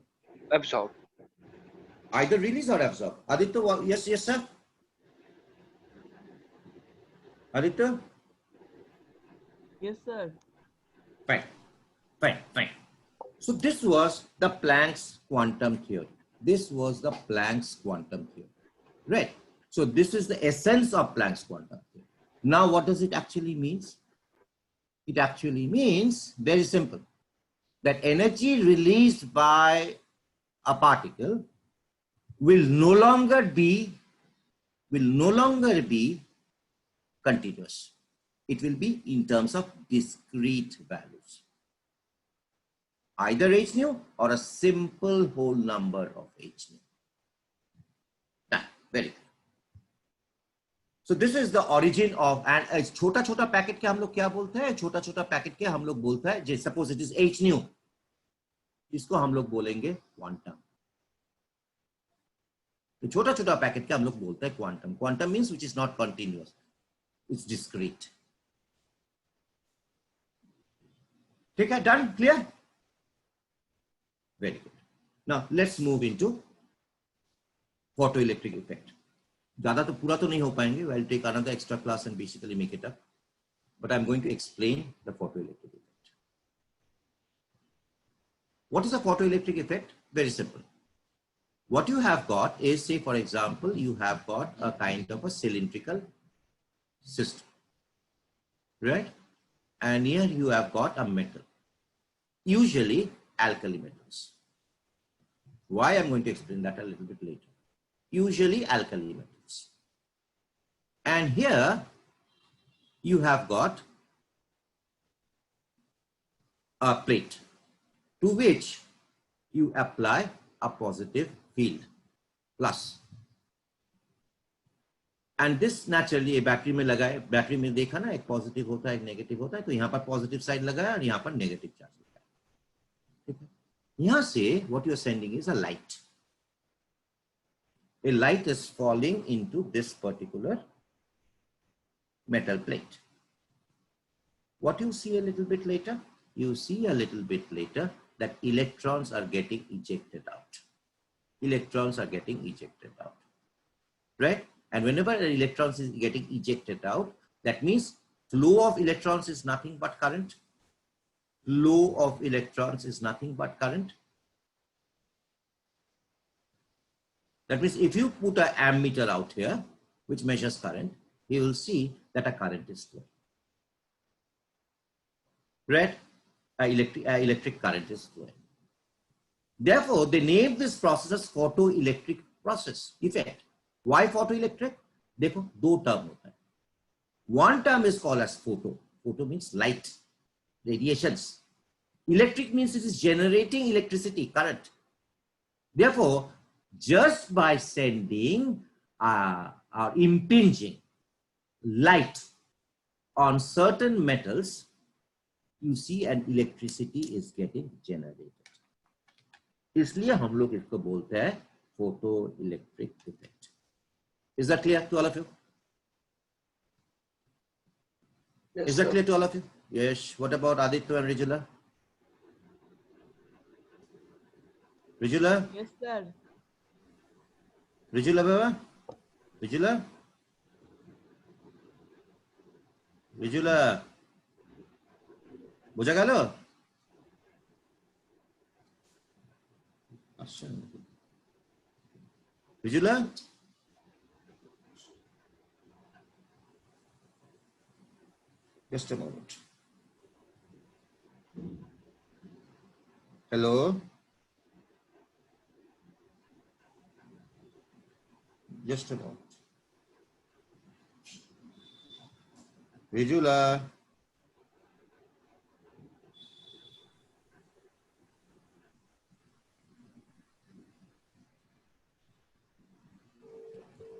Absorb.
Either release or absorb. Aditya, yes, sir. Aditya?
Yes, sir.
Fine. So this was the Planck's quantum theory. This was the Planck's quantum theory, right? So this is the essence of Planck's quantum theory. Now, what does it actually mean? It actually means very simple, that energy released by a particle will no longer be continuous. It will be in terms of discrete values. Either H nu or a simple whole number of H nu. Very good. So this is the origin of, and छोटा packet के हम लोग क्या बोलते हैं? छोटा packet के हम लोग बोलते हैं, जैसे suppose it is H nu, इसको हम लोग बोलेंगे क्वांटम. तो छोटा पैकेट के हम लोग बोलते हैं quantum. Quantum means which is not continuous, it's discrete. ठीक है, done, clear? Very good. Now let's move into photoelectric effect. ज़्यादा तो पूरा तो नहीं हो पाएंगे. I'll take another extra class and basically make it up. But I'm going to explain the photoelectric effect. What is a photoelectric effect? Very simple. What you have got is, say for example, you have got a kind of a cylindrical system, right? And here you have got a metal, usually alkali metals. Why? I'm going to explain that a little bit later. Usually alkali metals. And here you have got a plate to which you apply a positive field, plus. And this naturally a battery में लगाए, battery में देखा ना एक positive होता है एक negative होता है, तो यहाँ पर पॉजिटिव साइड लगाया और यहाँ पर नेगेटिव चार्ज लगाया. ठीक है. यहाँ से what you are sending is a light. A light is falling into this particular metal plate. What you see a little bit later? You see a little bit later that electrons are getting ejected out. Electrons are getting ejected out, right? And whenever an electron is getting ejected out, that means flow of electrons is nothing but current. Flow of electrons is nothing but current. That means if you put an ammeter out here, which measures current, you will see that a current is flowing. Right? Electric current is flowing. Therefore, they name this process as photoelectric process effect. Why photoelectric? देखो दो term होता है. One term is called as photo. Photo means light, radiations. Electric means it is generating electricity, current. Therefore, just by sending or impinging light on certain metals, you see an electricity is getting generated. इसलिए हम लोग इसको बोलते हैं photoelectric effect. Is that clear to all of you?
Yes,
Is that
sir.
clear to all of you? Yes. What about Aditya and Rijula? Rijula?
Yes, sir.
Rijula Baba? Rijula? Rijula? বোঝা গেল? Rijula? Just a moment. Hello? Just a moment. Rijula?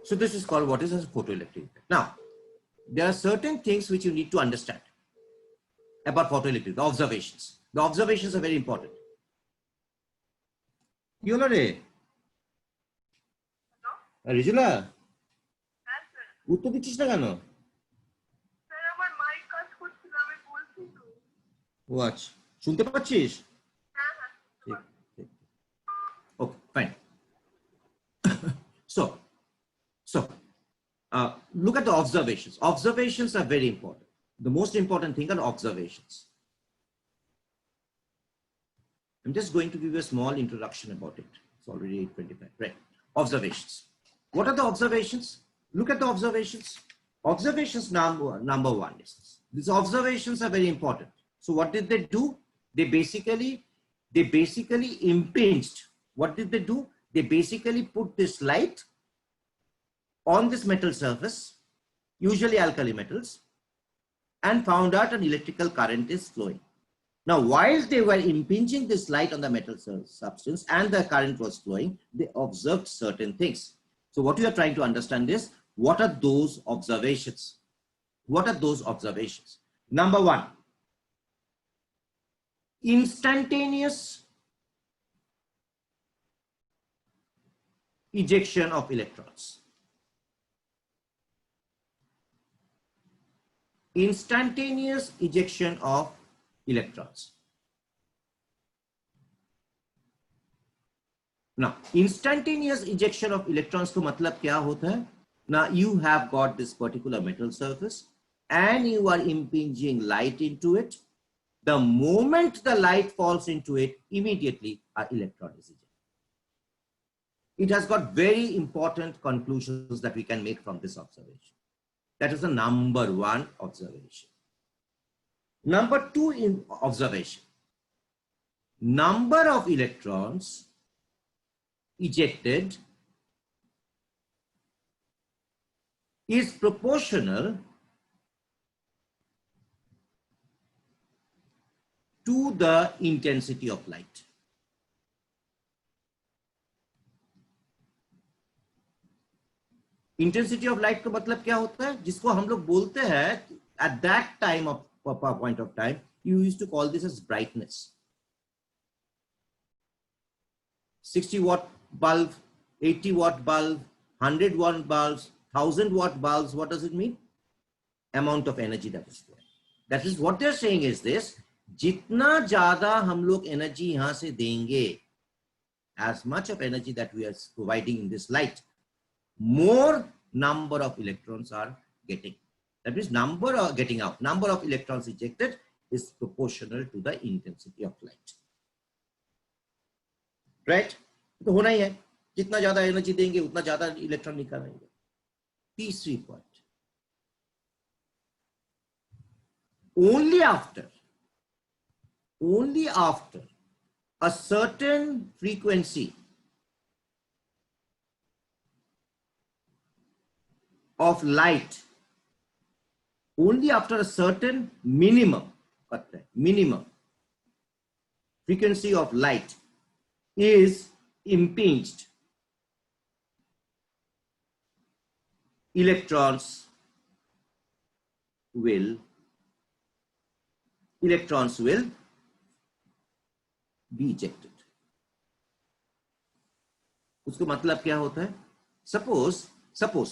So this is called what is a photoelectric effect. Now, there are certain things which you need to understand about photoelectric, the observations. The observations are very important. You know, Rijula? উত্তর দিচ্ছিস না কেন? ও আচ্ছা, শুনতে পাচ্ছিস? Okay, fine. So, look at the observations. Observations are very important. The most important thing are observations. I'm just going to give you a small introduction about it. It's already 8:25, right? Observations. What are the observations? Look at the observations. Observations number one is this. These observations are very important. So what did they do? They basically impinged. What did they do? They basically put this light on this metal surface, usually alkali metals, and found out an electrical current is flowing. Now, while they were impinging this light on the metal substance and the current was flowing, they observed certain things. So what we are trying to understand is, what are those observations? What are those observations? Number one, instantaneous ejection of electrons. Instantaneous ejection of electrons. Now, instantaneous ejection of electrons को मतलब क्या होता है? Now you have got this particular metal surface and you are impinging light into it. The moment the light falls into it, immediately an electron is ejected. It has got very important conclusions that we can make from this observation. That is the number one observation. Number two in observation. Number of electrons ejected is proportional to the intensity of light. Intensity of light का मतलब क्या होता है, जिसको हम लोग बोलते हैं at that time of point of time, you used to call this as brightness. 60 watt bulb, 80 watt bulb, 100 watt bulbs, 1000 watt bulbs, what does it mean? Amount of energy that is there. That is what they're saying is this, जितना ज्यादा हम लोग energy यहाँ से देंगे, as much of energy that we are providing in this light, more number of electrons are getting. That means number of getting out, number of electrons ejected is proportional to the intensity of light. Right? तो होना ही है, जितना ज्यादा energy देंगे उतना ज्यादा electron निकालेंगे. तीसरी point, only after a certain frequency of light, only after a certain minimum frequency of light is impinged, electrons will be ejected. उसको मतलब क्या होता है? Suppose,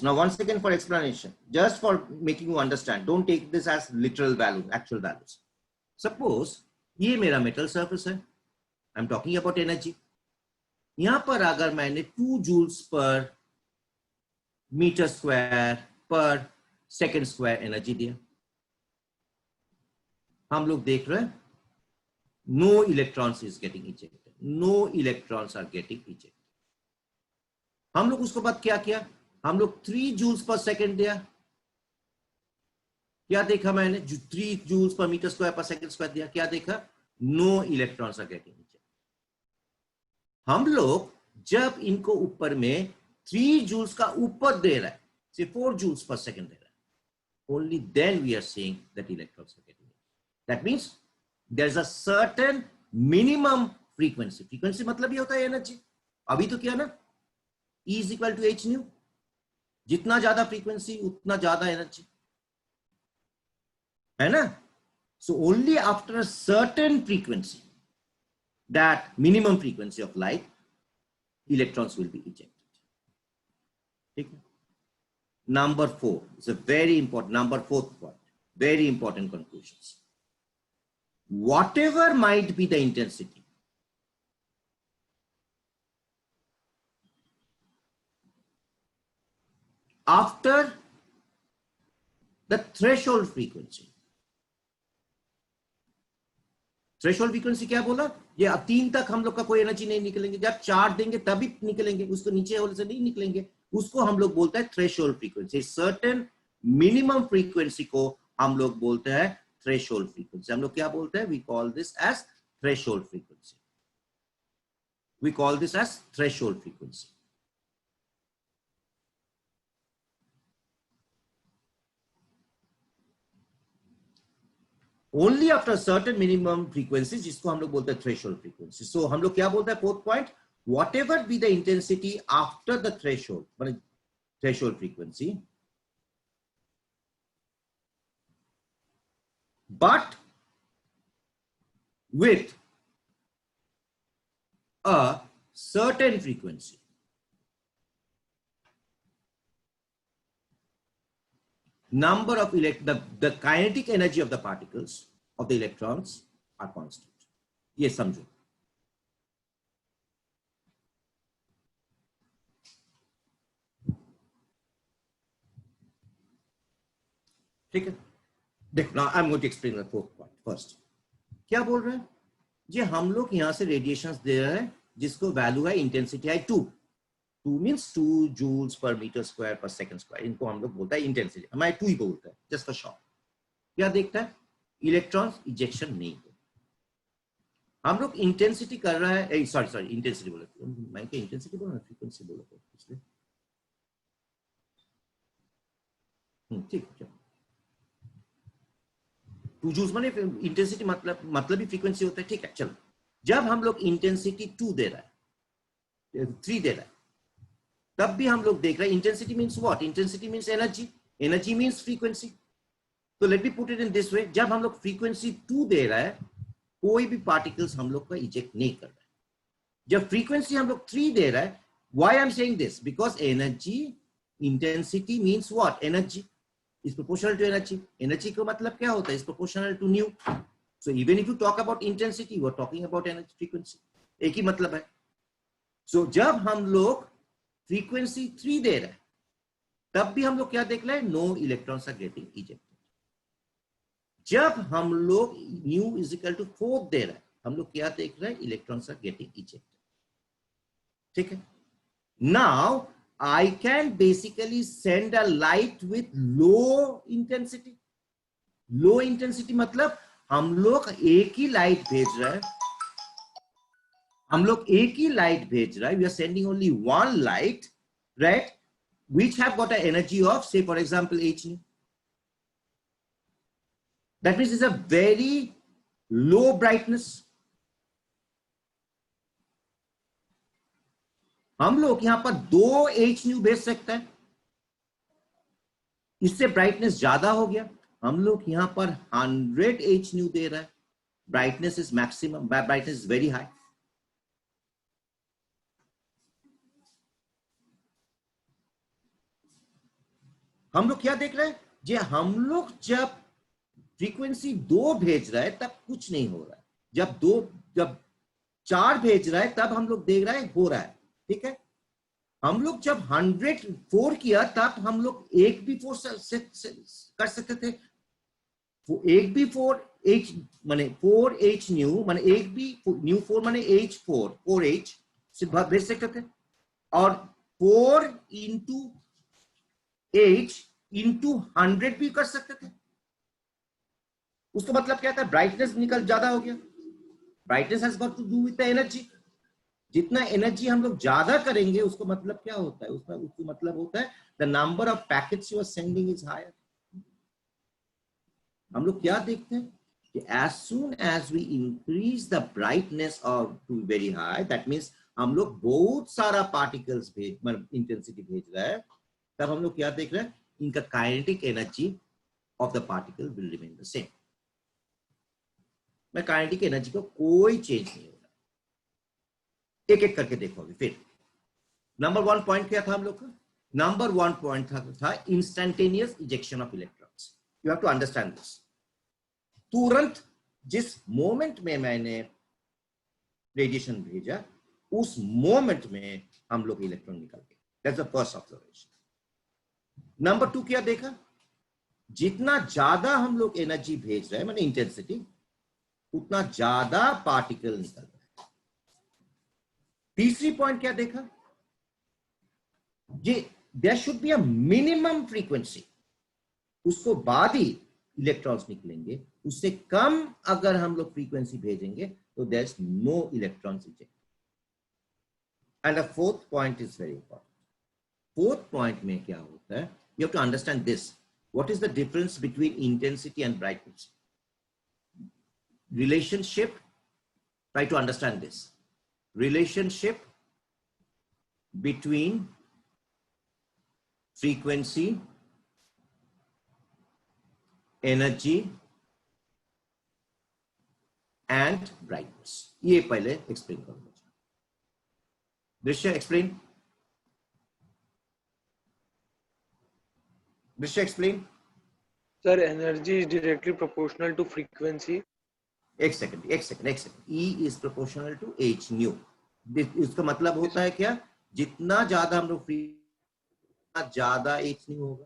now once again for explanation, just for making you understand, don't take this as literal value, actual values. Suppose ये मेरा metal surface है, I'm talking about energy. यहाँ पर अगर मैंने 2 joules per meter square per second square energy दिया, हम लोग देख रहे हैं no electrons is getting ejected, no electrons are getting ejected. हम लोग उसको बाद क्या किया, हम लोग 3 joules per second दिया, क्या देखा मैंने, जो 3 joules per meter square per second square दिया, क्या देखा, no electrons are getting ejected. हम लोग जब इनको ऊपर में 3 joules का ऊपर दे रहा है, say 4 joules per second दे रहा है, only then we are seeing that electrons are getting ejected. That means there's a certain minimum frequency. Frequency मतलब ये होता है एनर्जी. अभी तो क्या ना, E is equal to h nu. जितना ज्यादा फ्रीक्वेंसी उतना ज्यादा एनर्जी है ना. So only after a certain frequency, that minimum frequency of light, electrons will be ejected. ठीक है. Number 4 is a very important, number 4th point, very important conclusions. Whatever might be the intensity, after the threshold frequency. Threshold frequency क्या बोला, ये 3 तक हम लोग का कोई एनर्जी नहीं निकलेंगे, जब 4 देंगे तभी निकलेंगे, उसको नीचे वाले से नहीं निकलेंगे, उसको हम लोग बोलते हैं threshold frequency. Certain minimum frequency को हम लोग बोलते हैं थ्रेशोल्ड फ्रीक्वेंसी. हम लोग क्या बोलते हैं, we call this as threshold frequency. We call this as threshold frequency. Only after a certain minimum frequency, जिसको हम लोग बोलते हैं threshold frequency. So हम लोग क्या बोलते हैं, 4th point, whatever be the intensity after the threshold frequency, but with a certain frequency. Number of the kinetic energy of the particles of the electrons are constant. ये समझो. ठीक है, देखो ना, I am going to explain the fourth point first. क्या बोल रहे हैं जी, हम लोग यहाँ से रेडिएशंस दे रहे हैं जिसको वैल्यू है इंटेंसिटी है 2 means 2 joules per metre square per second square, इनको हम लोग बोलता है इंटेंसिटी, हमारे 2 ही बोलता है जस्ट फॉर शॉर्ट। क्या देखता है, इलेक्ट्रॉन्स इजेक्शन नहीं होता। हम लोग इंटेंसिटी कर रहा है, सॉरी इंटेंसिटी बोला, मैं क्या इंटेंसिटी बोला, फ्रीक्वेंसी बोला था इसलिए, ठीक है। 2 जूल्स माने इंटेंसिटी मतलब ही फ्रीक्वेंसी होता है, ठीक है। चलो, जब हम लोग इंटेंसिटी 2 दे रहा है, 3 दे रहा है, तब भी हम लोग देख रहे हैं intensity means what, intensity means energy, energy means frequency. तो let me put it in this way, जब हम लोग फ्रीक्वेंसी 2 दे रहा है, कोई भी पार्टिकल्स हम लोग का इजेक्ट नहीं कर रहा है। जब फ्रीक्वेंसी हम लोग 3 दे रहा है, why I am saying this, because energy, intensity means what, energy is proportional to energy. Energy का मतलब क्या होता है, is proportional to nu. So even if you talk about intensity, you are talking about energy frequency. एक ही मतलब है। So जब हम लोग frequency 3 दे रहे हैं, तब भी हम लोग क्या देख रहे हैं, no electrons are getting ejected. जब हम लोग nu is equal to 4 दे रहे हैं, हम लोग क्या देख रहे हैं, electrons are getting ejected. ठीक है। Now I can basically send a light with low intensity. Low intensity मतलब हम लोग एक ही लाइट भेज रहे हैं, we are sending only one light, right, which have got an energy of, say for example, h nu. That means it's a very low brightness. हम लोग यहां पर 2 एच न्यू भेज सकते हैं, इससे ब्राइटनेस ज्यादा हो गया। हम लोग यहां पर 100 एच न्यू दे रहा है, brightness is maximum, brightness is very high. हम लोग क्या देख रहे हैं जी, हम लोग जब फ्रीक्वेंसी 2 भेज रहा है तब कुछ नहीं हो रहा है, जब 4 भेज रहा है तब हम लोग देख रहे हैं हो रहा है, ठीक है। हम लोग जब 104 किया तब हम लोग एक भी 4 कर सकते थे, एक भी 4h माने 4h न्यू माने एक भी न्यू 4 माने h4 से भेज सकते थे, और 4 into h into 100 भी कर सकते थे। उसका मतलब क्या था, ब्राइटनेस निकल ज्यादा हो गया। Brightness has got to do with the energy. जितना एनर्जी हम लोग ज्यादा करेंगे उसको मतलब क्या होता है, उसको मतलब होता है the number of packets you are sending is higher. हम लोग क्या देखते हैं कि as soon as we increase the brightness or to very high, that means हम लोग बहुत सारा पार्टिकल्स इंटेंसिटी भेज रहा है, तब हम लोग क्या देख रहे हैं, इनका kinetic energy of the particle will remain the same. मैं काइनेटिक एनर्जी को कोई चेंज नहीं हो रहा। एक एक करके देखोगे। फिर नंबर 1 पॉइंट क्या था हम लोग का, नंबर 1 पॉइंट था instantaneous ejection of electrons. You have to understand this. तुरंत जिस मोमेंट में मैंने रेडिएशन भेजा, उस मोमेंट में हम लोग इलेक्ट्रॉन निकल गए। That's the first observation. Number 2 क्या देखा, जितना ज्यादा हम लोग एनर्जी भेज रहे हैं माने इंटेंसिटी, उतना ज्यादा पार्टिकल निकल रहा है। तीसरी पॉइंट क्या देखा, ये there should be a minimum frequency, उसको बाद ही इलेक्ट्रॉन्स निकलेंगे। उससे कम अगर हम लोग फ्रीक्वेंसी भेजेंगे तो there is no electrons eject. And the fourth point is very important. Fourth point में क्या होता है, you have to understand this, what is the difference between intensity and brightness, relationship, try to understand this relationship between frequency, energy and brightness। ये पहले explain करूंगा। दृश्य explain, दृश्य explain.
Sir, energy is directly proportional to frequency.
एक second. E is proportional to h nu। इसका मतलब होता है क्या, जितना ज्यादा हम लोग ज्यादा h nu होगा,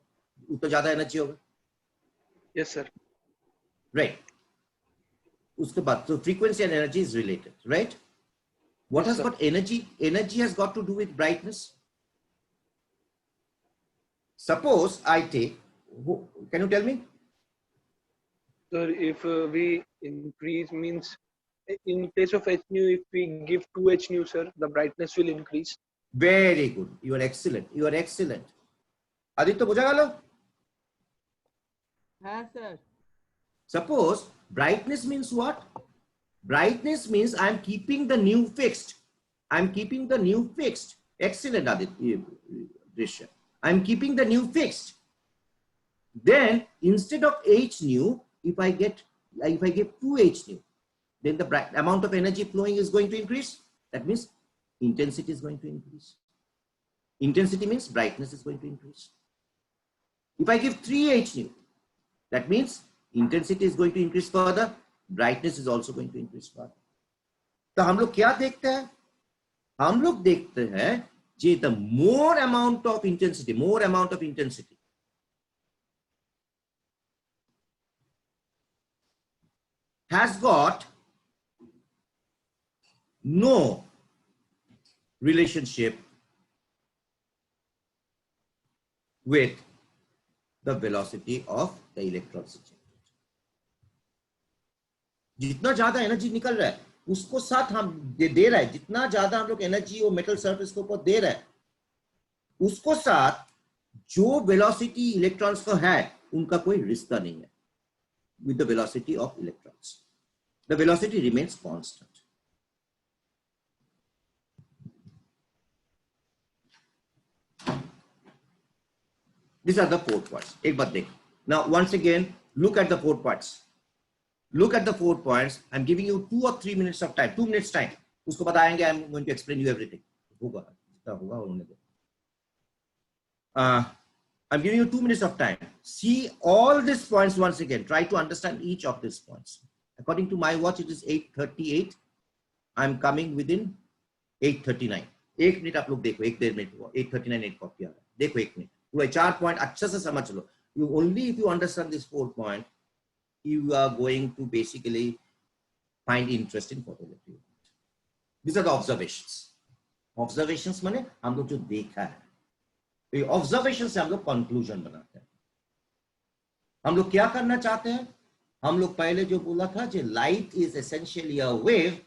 उतना ज्यादा एनर्जी होगा।
Yes, sir.
Right. उसके बाद so frequency and energy is related, right? What
Yes,
has
sir.
got energy? Energy has got to do with brightness. Suppose I take, can you tell me?
Sir, if we increase means in place of h nu, if we give 2h nu, sir, the brightness will increase.
Very good. You are excellent. You are excellent. Aditya, बुझा गया लो?
हाँ sir.
Suppose brightness means what? Brightness means I'm keeping the new fixed. I'm keeping the new fixed. Excellent, Aditya. Drisha. I'm keeping the new fixed. Then instead of h nu, if I give 2h nu, then the amount of energy flowing is going to increase. That means intensity is going to increase. Intensity means brightness is going to increase. If I give 3h nu, that means intensity is going to increase further. Brightness is also going to increase further. तो हम लोग क्या देखते हैं? हम लोग देखते हैं जे the more amount of intensity has got no relationship with the velocity of the electrons. जितना ज्यादा एनर्जी निकल रहा है उसको साथ हम दे रहा है, जितना ज्यादा हम लोग एनर्जी और मेटल सरफेस के ऊपर दे रहा है उसको साथ जो वेलोसिटी इलेक्ट्रॉन्स का है उनका कोई रिश्ता नहीं है with the velocity of electrons. The velocity remains constant. These are the 4 points. एक बात देख. Now once again look at the 4 points. Look at the 4 points. I'm giving you 2 or 3 minutes of time. 2 minutes time. उसको बताएंगे. I'm going to explain you everything. होगा. होगा उन्होंने दे. I'm giving you 2 minutes of time. See all these points once again. Try to understand each of these points. According to my watch, it is 8:38. I'm coming within 8:39. 1 minute आप लोग देखो, 1-1.5 minute हुआ. 8:39 8:40 आ रहा है. देखो 1 मिनट. पूरा 4 point अच्छे से समझ लो. You only if you understand this 4 point, you are going to basically find interest in photoelectric. These are the observations. Observations माने हम लोग जो देखा है. तो ऑब्जर्वेशन से हम लोग कंक्लूजन बनाते हैं. हम लोग क्या करना चाहते हैं? हम लोग पहले जो बोला था कि light is essentially a wave.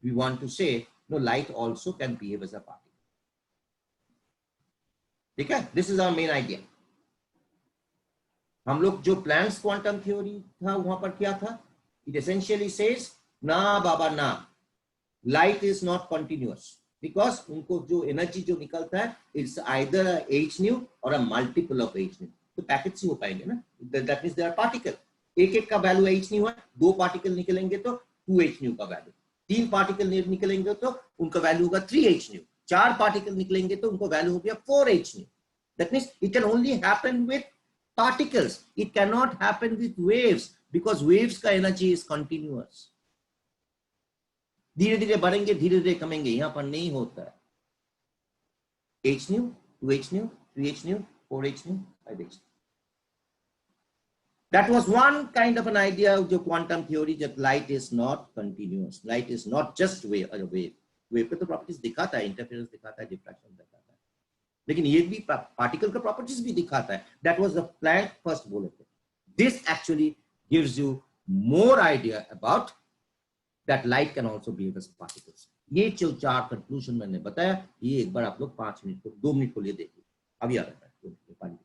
We want to say no light also can behave as a particle. ठीक है? This is our main idea. हम लोग जो प्लैंक्स क्वांटम थ्योरी था वहां पर क्या था? इट एसेंशियली सेज ना बाबा ना, light is not continuous. Because उनको जो एनर्जी जो निकलता है इट्स आइदर एच न्यू और a multiple of H nu. तो पैकेट्स ही हो पाएंगे ना. That means they are particle. एक का वैल्यू एच न्यू है. 2 पार्टिकल निकलेंगे तो 2h न्यू का वैल्यू. 3 पार्टिकल निकलेंगे तो उनका वैल्यू होगा 3h न्यू. 4 पार्टिकल निकलेंगे तो उनको वैल्यू हो गया 4h new. That means it can only happen with particles. It can not happen with waves because waves का एनर्जी इज कंटिन्यूअस. धीरे धीरे बढ़ेंगे, धीरे धीरे कमेंगे. यहां पर नहीं होता है. h new, 2h new, 3h new, 4h new, 5h. That was one kind of an idea of the quantum theory that light is not continuous. Light is not just wave. Wave पे तो properties दिखाता है, interference दिखाता है, diffraction दिखाता है. लेकिन ये भी particle का properties भी दिखाता है. That was the Planck first बोले थे. This actually gives you more idea about that light can also behave as particles. ये जो 4 कंक्लूजन मैंने बताया, ये एक बार आप लोग 5 मिनट को 2 मिनट को लिए देखिए. अभी आ रहा है 2 मिनट पानी.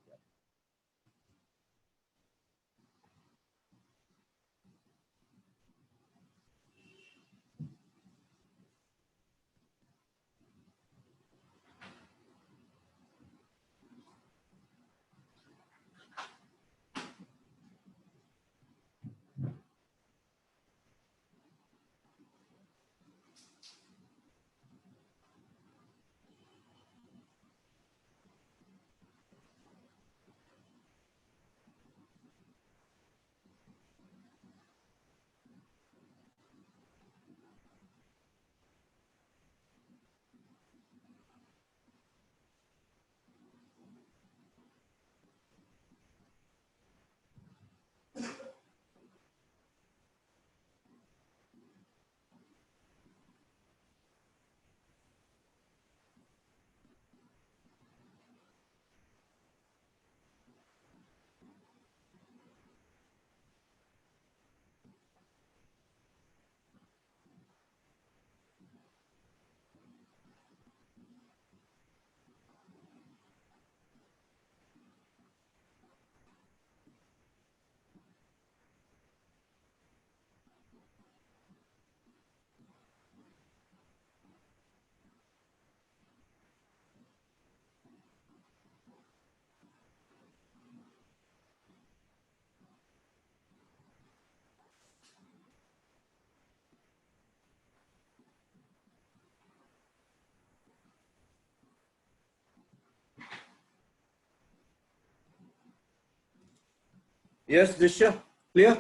Yes, Drisha, clear?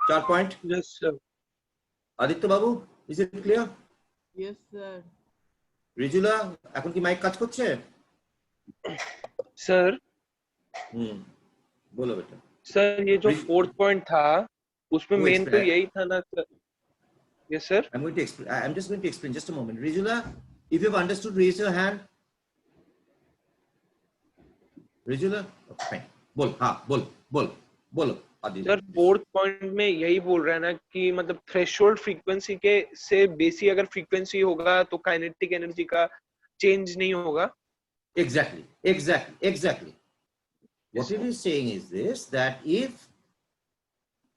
4 point.
Yes, sir.
Aditya Babu, is it clear?
Yes, sir.
রিজুলা এখন কি মাইক কাজ করছে?
Sir,
बोलो बेटा.
sir, ये जो
Please.
4th point था उसमें
वो
मेन तो
explain.
यही था ना sir. Yes, sir.
I'm going to explain. I'm just going to explain. Just a moment. Rijula, if you have understood, raise your hand. Rijula, okay, fine. बोल, हाँ, बोलो.
सर 4th पॉइंट में यही बोल रहा है ना कि मतलब थ्रेशोल्ड फ्रीक्वेंसी के से बेसी अगर फ्रीक्वेंसी होगा तो काइनेटिक एनर्जी का चेंज नहीं होगा.
Exactly. What it is saying is this, that if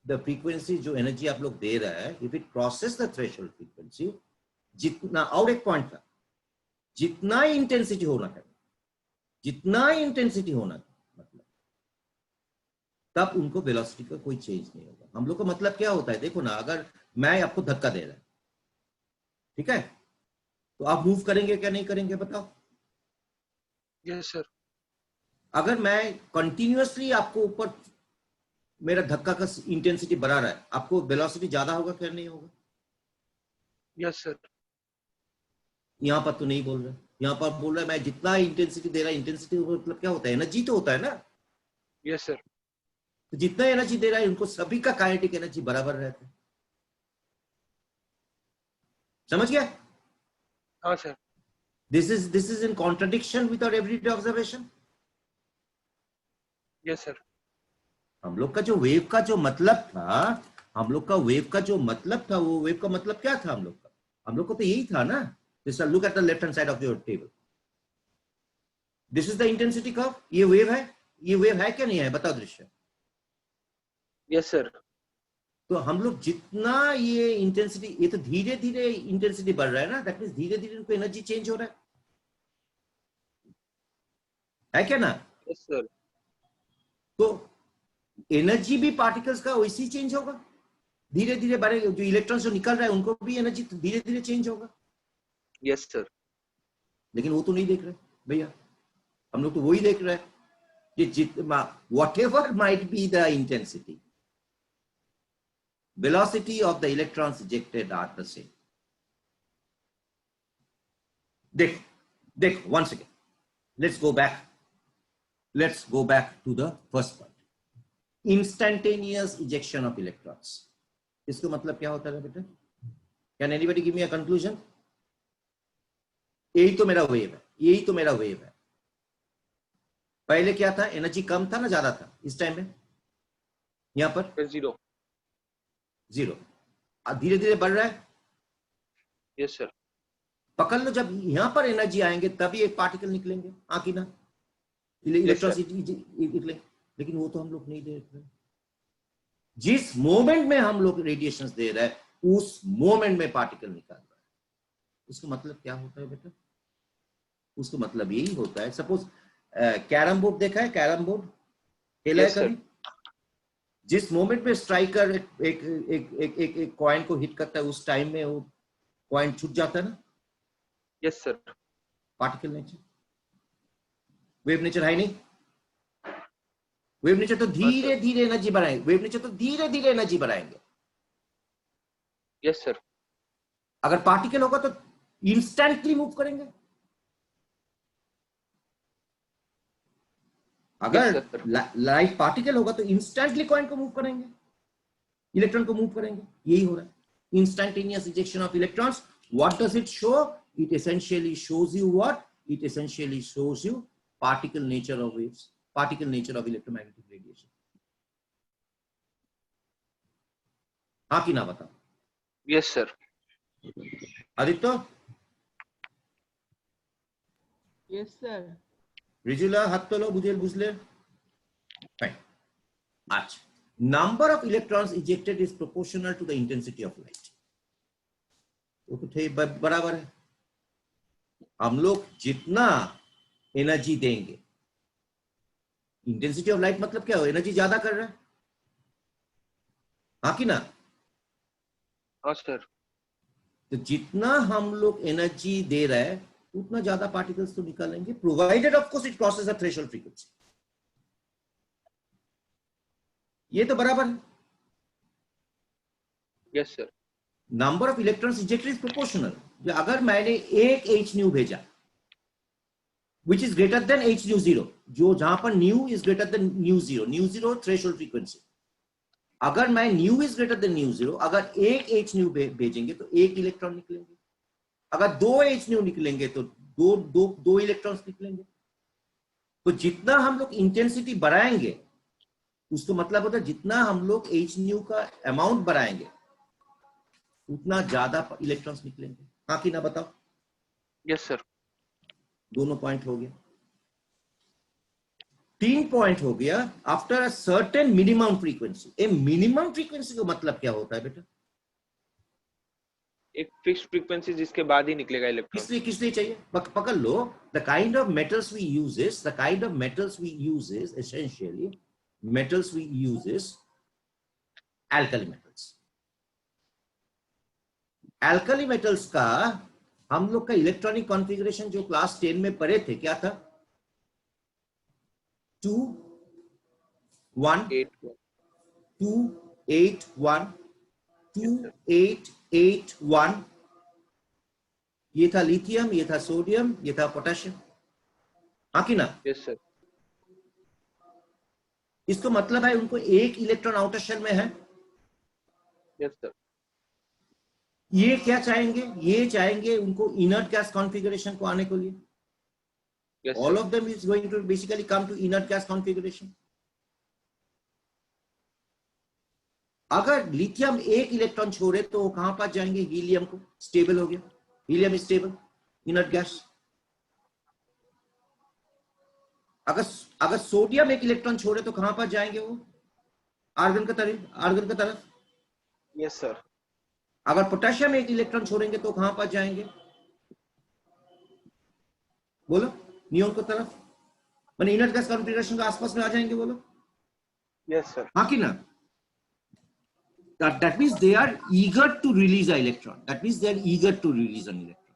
the frequency जो एनर्जी आप लोग दे रहा है, if it crosses the threshold frequency, जितना, और एक पॉइंट था, जितना इंटेंसिटी होना है मतलब, तब उनको वेलोसिटी का कोई चेंज नहीं होगा. हम लोग का मतलब क्या होता है, देखो ना, अगर मैं आपको धक्का दे रहा है, ठीक है, तो आप मूव करेंगे क्या नहीं करेंगे बताओ?
Yes sir.
अगर मैं कंटिन्यूअसली आपको ऊपर मेरा धक्का का इंटेंसिटी बढ़ा रहा है, आपको वेलोसिटी ज्यादा होगा क्या नहीं होगा?
Yes sir.
यहाँ पर तो नहीं बोल रहा, यहाँ पर बोल रहा है मैं जितना इंटेंसिटी दे रहा है, इंटेंसिटी मतलब क्या होता है, एनर्जी तो होता है ना.
Yes sir.
तो जितना एनर्जी दे रहा है उनको सभी का काइनेटिक एनर्जी बराबर रहता है. समझ गया?
हाँ sir.
This is in contradiction with our everyday observation.
Yes sir.
हम लोग का जो वेव का जो मतलब था, वो वेव का मतलब क्या था हम लोग को तो यही था ना. Just look at the left hand side of your table. This is the intensity curve. ये वेव है क्या नहीं है, बताओ दृश्य.
Yes sir.
तो हम लोग जितना ये इंटेंसिटी, ये तो धीरे धीरे इंटेंसिटी बढ़ रहा है ना, दैट मींस धीरे धीरे उनको एनर्जी चेंज हो रहा है क्या ना?
Yes sir.
तो एनर्जी भी पार्टिकल्स का वैसे ही चेंज होगा, धीरे धीरे बढ़ेगा. जो इलेक्ट्रॉन्स जो निकल रहा है उनको भी एनर्जी धीरे धीरे चेंज होगा.
Yes sir.
लेकिन वो तो नहीं देख रहे भैया, हम लोग तो वही देख रहे हैं कि जितना whatever might be the intensity, velocity of the electrons ejected are the same. देखो once again, let's go back to the first point. Instantaneous ejection of electrons. इसका मतलब क्या होता है बेटा? Can anybody give me a conclusion? यही तो मेरा वेव है. पहले क्या था, एनर्जी कम था ना ज्यादा था इस टाइम में? यहां पर
जीरो.
धीरे धीरे बढ़ रहा है.
Yes sir.
पकड़ लो, जब यहां पर एनर्जी आएंगे तभी एक पार्टिकल निकलेंगे, आकी ना इलेक्ट्रॉनिसिटी निकलेंगे. लेकिन वो तो हम लोग नहीं देख रहे. जिस मोमेंट में हम लोग रेडिएशंस दे रहे हैं उस मोमेंट में पार्टिकल निकल रहा है. उसका मतलब क्या होता है बेटा? उसका मतलब यही होता है, सपोज कैरम बोर्ड देखा है, कैरम बोर्ड खेला है कभी? जिस मोमेंट में स्ट्राइकर एक कॉइन को हिट करता है उस टाइम में वो कॉइन छूट जाता है ना.
Yes sir.
Particle nature, wave nature है नहीं. वेव नेचर तो धीरे धीरे एनर्जी बढ़ाएंगे.
Yes sir.
अगर पार्टिकल होगा तो इंस्टेंटली मूव करेंगे. अगर लाइट पार्टिकल होगा तो इंस्टेंटली कॉइन को मूव करेंगे, इलेक्ट्रॉन को मूव करेंगे. यही हो रहा है, instantaneous ejection of electrons. What does it show? It essentially shows you what? It essentially shows you particle nature of waves, particle nature of electromagnetic radiation. हाँ कि ना बताओ?
Yes sir.
Aditya?
Yes, sir.
Rijula हाथ तो लो, बुझले. फाइन. अच्छा, number of electrons ejected is proportional to the intensity of light. वो तो थे बराबर है. हम लोग जितना एनर्जी देंगे, इंटेंसिटी ऑफ लाइट मतलब क्या हो, एनर्जी ज्यादा कर रहा है, हाँ कि ना?
हाँ सर.
तो जितना हम लोग एनर्जी दे रहे हैं उतना ज्यादा पार्टिकल्स तो निकालेंगे, provided of course it crosses the threshold frequency. ये तो बराबर है।
Yes sir.
Number of electrons injected is proportional. अगर मैंने एक एच न्यू भेजा which is greater than H nu zero, जो जहां पर new is greater than mu zero threshold frequency, अगर मैं new is greater than mu zero, अगर एक एच न्यू भेजेंगे तो एक इलेक्ट्रॉन निकलेंगे, अगर दो एच न्यू निकलेंगे तो दो दो दो इलेक्ट्रॉन्स निकलेंगे। तो जितना हम लोग इंटेंसिटी बढ़ाएंगे, उसको मतलब होता है जितना हम लोग एच न्यू का अमाउंट बढ़ाएंगे उतना ज्यादा इलेक्ट्रॉन्स निकलेंगे। हाँ कि ना बताओ?
Yes sir.
दोनों पॉइंट हो गया। 3 पॉइंट हो गया। After a certain minimum frequency. A minimum frequency का मतलब क्या होता है बेटा?
एक फिक्स्ड फ्रीक्वेंसी जिसके बाद ही निकलेगा इलेक्ट्रॉन।
किस लिए चाहिए? पकड़ लो। The kind of metals we use is essentially metals we use is alkali metals. alkali metals का हम लोग का इलेक्ट्रॉनिक कॉन्फ़िगरेशन जो क्लास 10 में पढ़े थे क्या था? 2 1 2 8 1 2 8 8 1। ये था लिथियम, ये था सोडियम, ये था पोटेशियम। हाँ कि ना?
Yes sir.
इसको मतलब है उनको एक इलेक्ट्रॉन आउटर शेल में है।
Yes sir.
ये क्या चाहेंगे? ये चाहेंगे उनको इनर्ट गैस कॉन्फ़िगरेशन को आने के लिए।
Yes,
all
sir.
of them is going to basically come to inert gas configuration. अगर लिथियम एक इलेक्ट्रॉन छोड़े तो वो कहां पास जाएंगे? हीलियम को। स्टेबल हो गया, helium is stable, inert gas. अगर सोडियम एक इलेक्ट्रॉन छोड़े तो कहां पास जाएंगे वो? आर्गन का तरफ।
Yes sir.
अगर पोटेशियम एक इलेक्ट्रॉन छोड़ेंगे तो कहां पास जाएंगे? बोलो, नियोन को तरफ। मैंने इनर्ट गैस कॉन्फ़िगरेशन के आसपास में आ जाएंगे। बोलो
यस सर।
हाँ कि ना? That means they are eager to release an electron. That means they are eager to release an electron.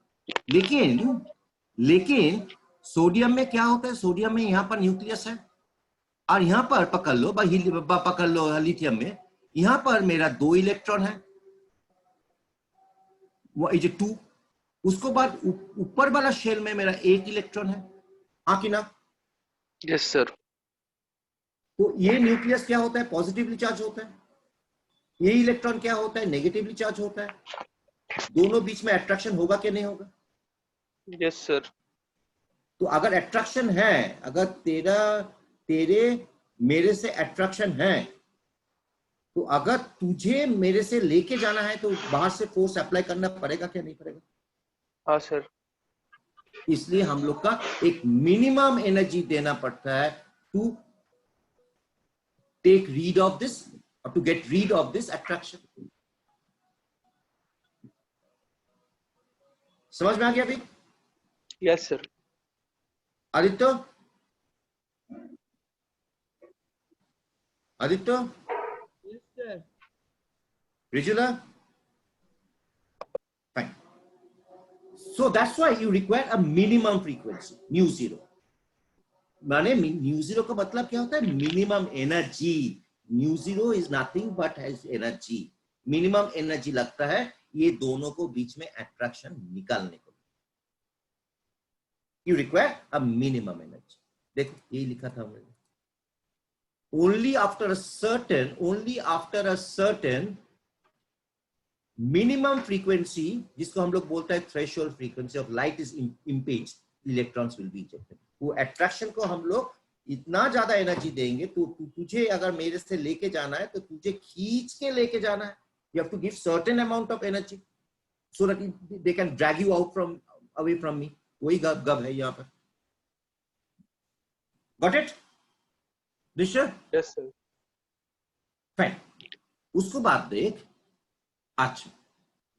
लेकिन सोडियम में क्या होता है? सोडियम में यहां पर न्यूक्लियस है और यहां पर पकड़ लो लिथियम में यहां पर मेरा 2 इलेक्ट्रॉन है, वो इज 2। उसको बाद ऊपर वाला शेल में मेरा 1 इलेक्ट्रॉन है। हाँ कि ना?
Yes sir.
तो ये न्यूक्लियस क्या होता है? पॉजिटिवली चार्ज होता है। ये इलेक्ट्रॉन क्या होता है? नेगेटिवली चार्ज होता है। दोनों बीच में अट्रैक्शन होगा कि नहीं होगा?
Yes sir.
तो अगर अट्रैक्शन है, अगर तेरे मेरे से अट्रैक्शन है, तो अगर तुझे मेरे से लेके जाना है तो बाहर से फोर्स अप्लाई करना पड़ेगा क्या नहीं पड़ेगा?
हाँ सर।
इसलिए हम लोग का एक मिनिमम एनर्जी देना पड़ता है to take rid of this और to get rid of this attraction. समझ में आ गया अभी?
Yes sir.
Aditya
Yes, sir.
Rijula? Fine. So that's why you require a minimum frequency, nu zero. माने nu zero का मतलब क्या होता है? Minimum energy. nu zero is nothing but has energy. Minimum energy लगता है ये दोनों को बीच में अट्रैक्शन निकालने को। You require a minimum energy. देखो ये लिखा था मैंने। Only after a certain minimum frequency, जिसको हम लोग बोलते हैं threshold frequency of light is impinged, electrons will be ejected. वो attraction को हम लोग इतना ज्यादा एनर्जी देंगे तो तुझे अगर मेरे से लेके जाना है तो तुझे खींच के लेके जाना है। You have to give certain amount of energy so that they can drag you out away from me. वही गब है यहाँ पर। Got it? Disha?
Yes sir.
Fine. उसको बाद देख। अच्छा,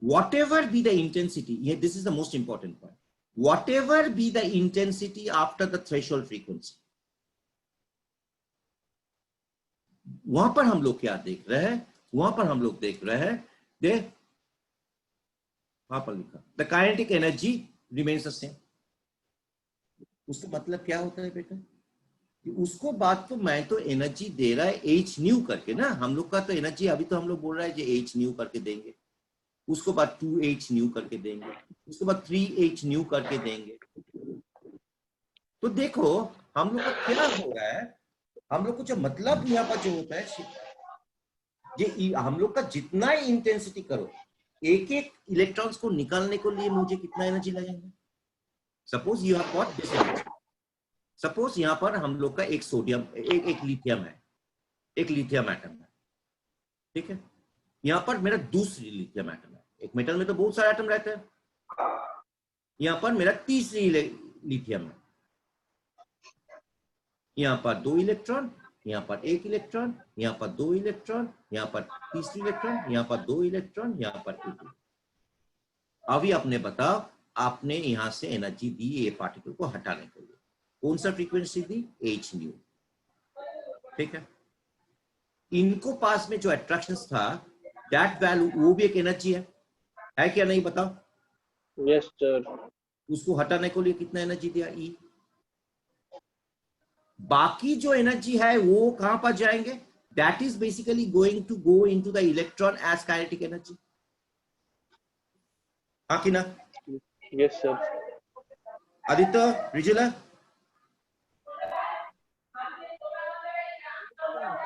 whatever be the intensity, this is the most important point. Whatever be the intensity after the threshold frequency, वहां पर हम लोग क्या देख रहे हैं? वहां पर हम लोग देख रहे हैं वहां पर लिखा the kinetic energy remains the same. उसका मतलब क्या होता है बेटा? उसको बात तो मैं तो एनर्जी दे रहा है एच न्यू करके ना, हम लोग का तो एनर्जी अभी तो हम लोग बोल रहा है कि एच न्यू करके देंगे, उसको बाद 2h न्यू करके देंगे, उसके बाद 3h न्यू करके देंगे। तो देखो हम लोग का क्या हो रहा है, हम लोग को जो मतलब यहाँ पर जो होता है ये हम लोग का जितना ही इंटेंसिटी करो, एक एक इलेक्ट्रॉन्स को निकालने के लिए मुझे कितना एनर्जी लगेगा। Suppose you have got this energy, suppose यहाँ पर हम लोग का एक सोडियम एक लिथियम है, एक लिथियम एटम है, ठीक है। यहाँ पर मेरा दूसरी लिथियम एटम है, एक मेटल में तो बहुत सारे एटम रहते हैं, यहाँ पर मेरा तीसरी लिथियम है, यहाँ पर 2 इलेक्ट्रॉन, यहाँ पर 1 इलेक्ट्रॉन, यहाँ पर 2 इलेक्ट्रॉन, यहाँ पर तीसरी इलेक्ट्रॉन, यहाँ पर 2 इलेक्ट्रॉन, यहाँ पर 1 इलेक्ट्रॉन। अभी आपने बताओ, आपने यहां से एनर्जी दी ये पार्टिकल को हटाने के लिए, कौन सा फ्रीक्वेंसी दी, एच न्यू, ठीक है। इनको पास में जो अट्रैक्शन था दैट वैल्यू वो भी एक एनर्जी है क्या नहीं बताओ?
Yes sir.
उसको हटाने के लिए कितना एनर्जी दिया, ई। बाकी जो एनर्जी है वो कहां पर जाएंगे, that is basically going to go into the electron as kinetic energy, हाँ कि ना?
Yes sir.
Aditya, Rijula,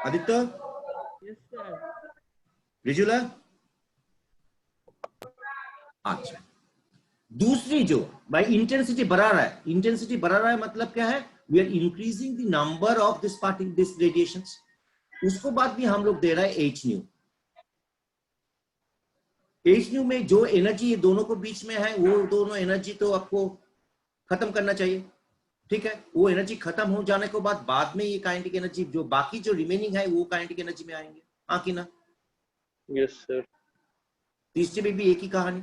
Aditya,
Yes, sir.
Rijula, अच्छा। दूसरी जो भाई इंटेंसिटी बढ़ा रहा है, इंटेंसिटी बढ़ा रहा है मतलब क्या है, we are increasing the number of this particle, this radiations. उसको बाद भी हम लोग दे रहा है एच न्यू। एच न्यू में जो एनर्जी ये दोनों को बीच में है वो दोनों एनर्जी तो आपको खत्म करना चाहिए, ठीक है। वो एनर्जी खत्म हो जाने के बाद में ये काइनेटिक एनर्जी जो बाकी जो रिमेनिंग है वो काइनेटिक एनर्जी में आएंगे, हाँ कि ना?
Yes sir.
तीसरे में भी एक ही कहानी,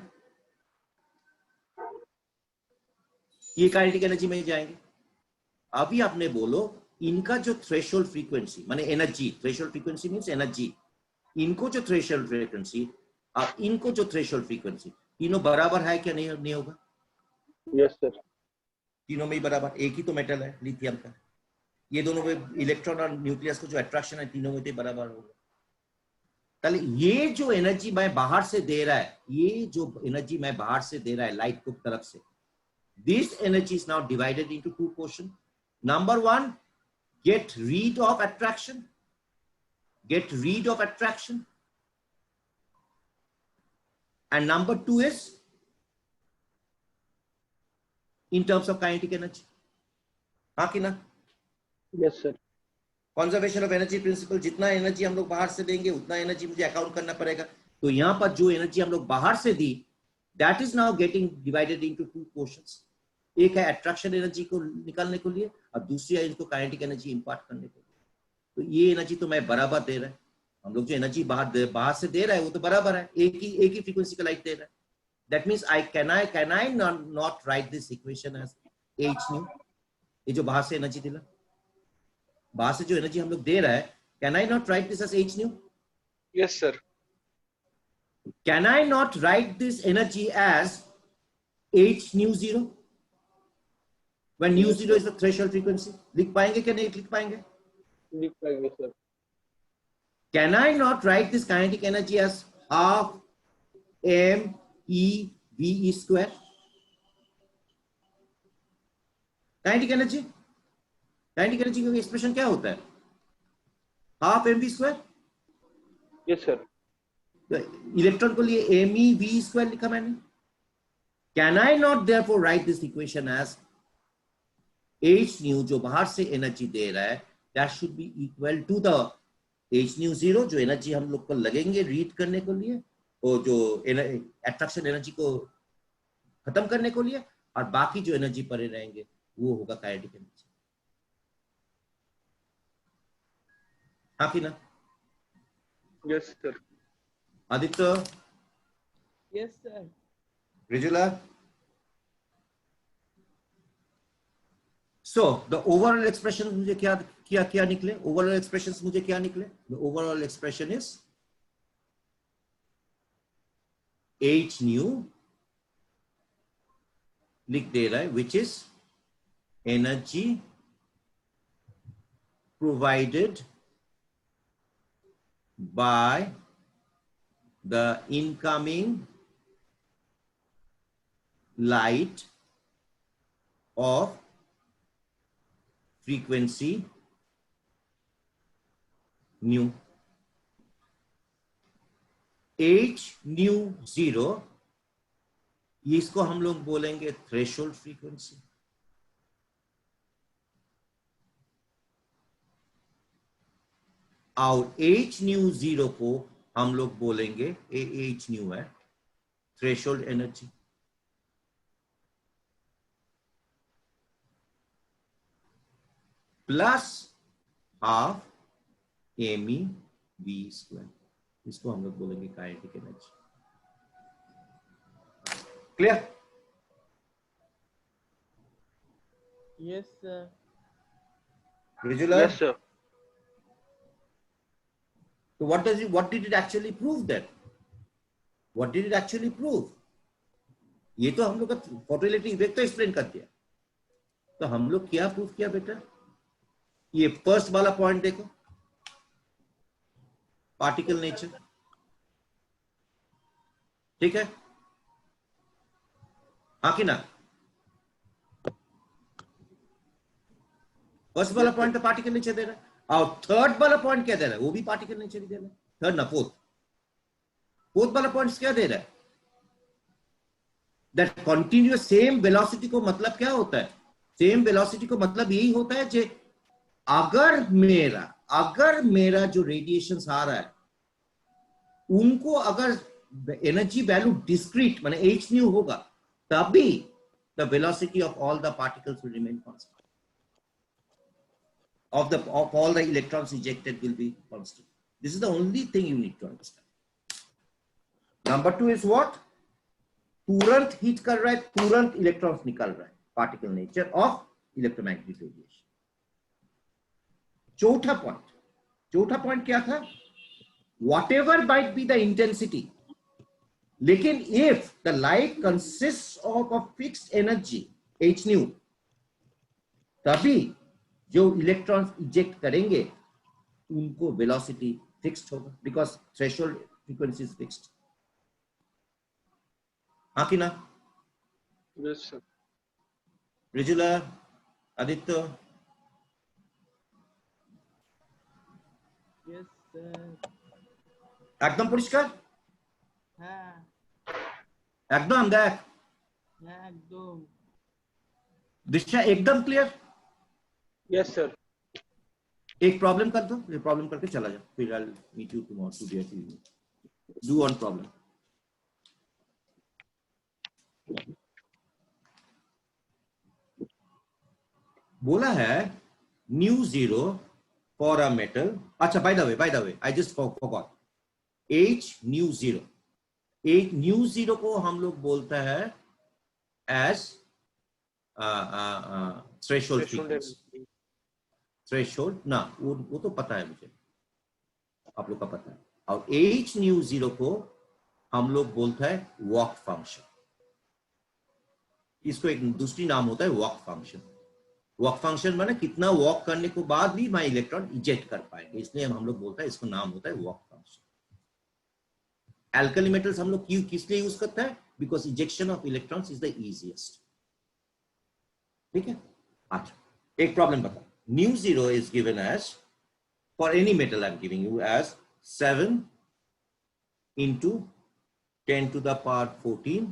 ये काइनेटिक एनर्जी में जाएंगे। अभी आपने बोलो इनका जो थ्रेशोल्ड फ्रीक्वेंसी माने energy, threshold frequency means energy, इनको जो थ्रेशोल्ड फ्रीक्वेंसी और इनको जो थ्रेशोल्ड फ्रीक्वेंसी तीनों बराबर है क्या, नहीं होगा?
Yes sir.
तीनों में ही बराबर, एक ही तो मेटल है लिथियम का, ये दोनों में इलेक्ट्रॉन और न्यूक्लियस को जो अट्रैक्शन है तीनों में तो बराबर होगा। ताले ये जो एनर्जी मैं बाहर से दे रहा है, ये जो एनर्जी मैं बाहर से दे रहा है लाइट को तरफ से, this energy is now divided into 2 portions. Number 1, get rid of attraction. Get rid of attraction. And number 2 is in terms of kinetic energy. हाँ कि ना?
Yes sir.
Conservation of energy principal, जितना energy हम लोग बाहर से देंगे उतना एनर्जी मुझे अकाउंट करना पड़ेगा। तो यहां पर जो एनर्जी हम लोग बाहर से दी, that is now getting divided into 2 portions. एक है अट्रैक्शन एनर्जी को निकालने के लिए और दूसरी है इनको काइनेटिक एनर्जी इंपार्ट करने के लिए। तो ये एनर्जी तो मैं बराबर दे रहा है, हम लोग जो एनर्जी बाहर से दे रहा है वो तो बराबर है, एक ही फ्रीक्वेंसी का लाइट दे रहा है। That means can I not write this equation as H nu, ये जो बाहर से एनर्जी दिला, बाहर से जो एनर्जी हम लोग दे रहा है, can I not write this as H nu?
Yes sir.
Can I not write this energy as H nu zero when nu zero is the threshold frequency? लिख पाएंगे क्या नहीं लिख पाएंगे?
लिख पाएंगे sir.
Can I not write this kinetic energy as half m e v e square? Kinetic energy का expression क्या होता है? Half M V square.
Yes sir.
Electron को लिए एम ई वी स्क्वायर लिखा मैंने। Can I not therefore write this equation as h nu जो बाहर से एनर्जी दे रहा है, that should be equal to the h nu zero जो एनर्जी हम लोग को लगेंगे रीड करने के लिए और जो अट्रैक्शन एनर्जी को खत्म करने के लिए, और बाकी जो एनर्जी पड़े रहेंगे वो होगा काइनेटिक एनर्जी, हाँ कि ना?
Yes sir.
Aditya,
Yes, sir.
रिजुला, so the overall expression मुझे क्या निकले? overall expressions मुझे क्या निकले? The overall expression is h nu लिख दे रहा है which is energy provided by the incoming light of frequency nu. H nu 0, इसको हम लोग बोलेंगे थ्रेशोल्ड फ्रीक्वेंसी. और H nu 0 को हम लोग बोलेंगे, H nu है threshold energy. Plus half me v square, इसको हम लोग बोलेंगे kinetic energy. Clear?
Yes, sir.
Yes,
sir.
So what did it actually prove then? What did it actually prove? ये तो हम लोग का फोटोइलेक्ट्रिक इफेक्ट तो एक्सप्लेन कर दिया. तो हम लोग क्या प्रूव किया बेटा? ये फर्स्ट वाला पॉइंट देखो, पार्टिकल नेचर. ठीक है, हाँ कि ना? फर्स्ट वाला पॉइंट तो पार्टिकल नेचर दे रहा है, और थर्ड वाला पॉइंट क्या दे रहा है? वो भी पार्टिकल नेचर ही दे रहा है. थर्ड ना, फोर्थ वाला पॉइंट क्या दे रहा है? दैट कंटिन्यूअस सेम वेलोसिटी को मतलब क्या होता है? सेम वेलोसिटी को मतलब यही होता है कि अगर मेरा जो रेडिएशंस आ रहा है उनको अगर एनर्जी वैल्यू डिस्क्रीट माने h nu होगा, तभी the velocity of all the particles will remain constant, of all the electrons ejected will be constant. This is the only thing you need to understand. Number 2 is what? तुरंत heat कर रहा है, तुरंत electrons निकल रहा है. Particle nature of electromagnetic radiation. चौथा point क्या था? Whatever might be the intensity, लेकिन if the light consists of a fixed energy h nu, तभी जो इलेक्ट्रॉन्स इजेक्ट करेंगे उनको वेलोसिटी फिक्स्ड होगा, because threshold frequency is fixed. हाँ कि ना?
Yes, sir.
रिजुला, Aditya?
Yes, sir.
एकदम परिष्कार?
हाँ,
एकदम देख.
हाँ, एकदम.
दिशा एकदम क्लियर?
Yes, sir.
एक प्रॉब्लम कर दो, ये प्रॉब्लम करके चला जाओ, फिर I will meet you tomorrow to do one problem. बोला है न्यू 0 फॉर अ मेटल. अच्छा, by the way I just forgot, H nu 0. एक न्यू 0 को हम लोग बोलता है एज थ्रेशोल्ड फ्रीक्वेंसी. थ्रेशोल्ड ना, वो तो पता है मुझे, आप लोग का पता है. और H न्यू 0 को हम लोग बोलता है वॉक फंक्शन. इसको एक दूसरी नाम होता है वॉक फंक्शन. वॉक फंक्शन माने कितना वॉक करने के बाद भी मैं इलेक्ट्रॉन इजेक्ट कर पाएंगे, इसलिए हम लोग बोलता है, इसको नाम होता है वॉक फंक्शन. एल्कली मेटल्स हम लोग क्यों किस लिए यूज करता है? Because ejection of electrons is the easiest. ठीक है. अच्छा, एक प्रॉब्लम बता. Nu 0 is given as, for any metal I am giving you as 7 into 10 to the power 14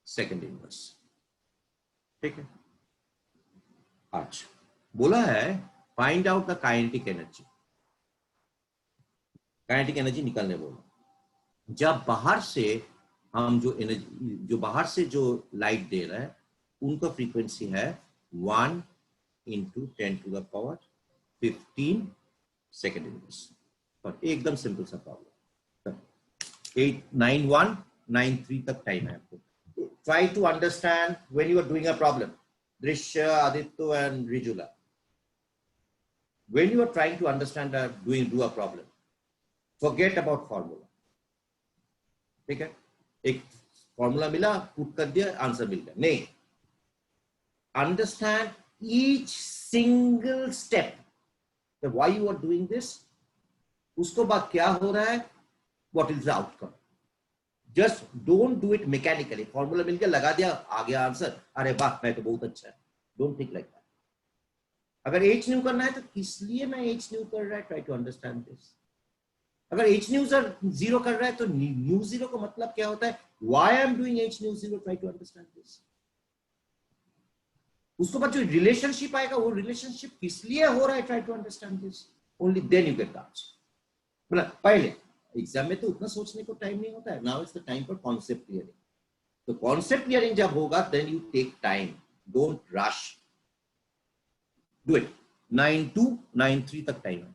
second inverse. ठीक है. अच्छा, बोला है find out the kinetic energy. Kinetic energy निकालने बोला. जब बाहर से हम जो एनर्जी, जो बाहर से जो लाइट दे रहा है, उनका फ्रीक्वेंसी है 1 into 10 to the power 15 second inverse. और एकदम सिंपल सा प्रॉब्लम. 89193 तक टाइम है आपको. Try to understand when you are doing a problem. Drishya, Aditya and Rijula. When you are trying to understand do a problem, forget about formula. ठीक है. एक formula मिला, पुट कर दिया, आंसर मिल गया. नहीं, understand each single step why you are doing this, उसको बाद क्या हो रहा है, what is the outcome. Just don't do it mechanically. Formula मिल गया, लगा दिया, आ गया आंसर, अरे वाह मैं तो बहुत अच्छा है. Don't think like that. अगर H न्यू करना है तो किस लिए मैं H न्यू कर रहा है, try to understand this. अगर H न्यू सर जीरो कर रहा है तो न्यू जीरो का मतलब क्या होता है, why I am doing H mu zero, try to understand this. उसके बाद जो रिलेशनशिप आएगा वो रिलेशनशिप किस लिए हो रहा है, try to understand this. Only then you get the answer. मतलब पहले एग्जाम में तो उतना सोचने को टाइम नहीं होता है. Now it's the time for concept clearing. तो कॉन्सेप्ट क्लियरिंग जब होगा then you take time, don't rush, do it. 9:02 9:03 तक टाइम है.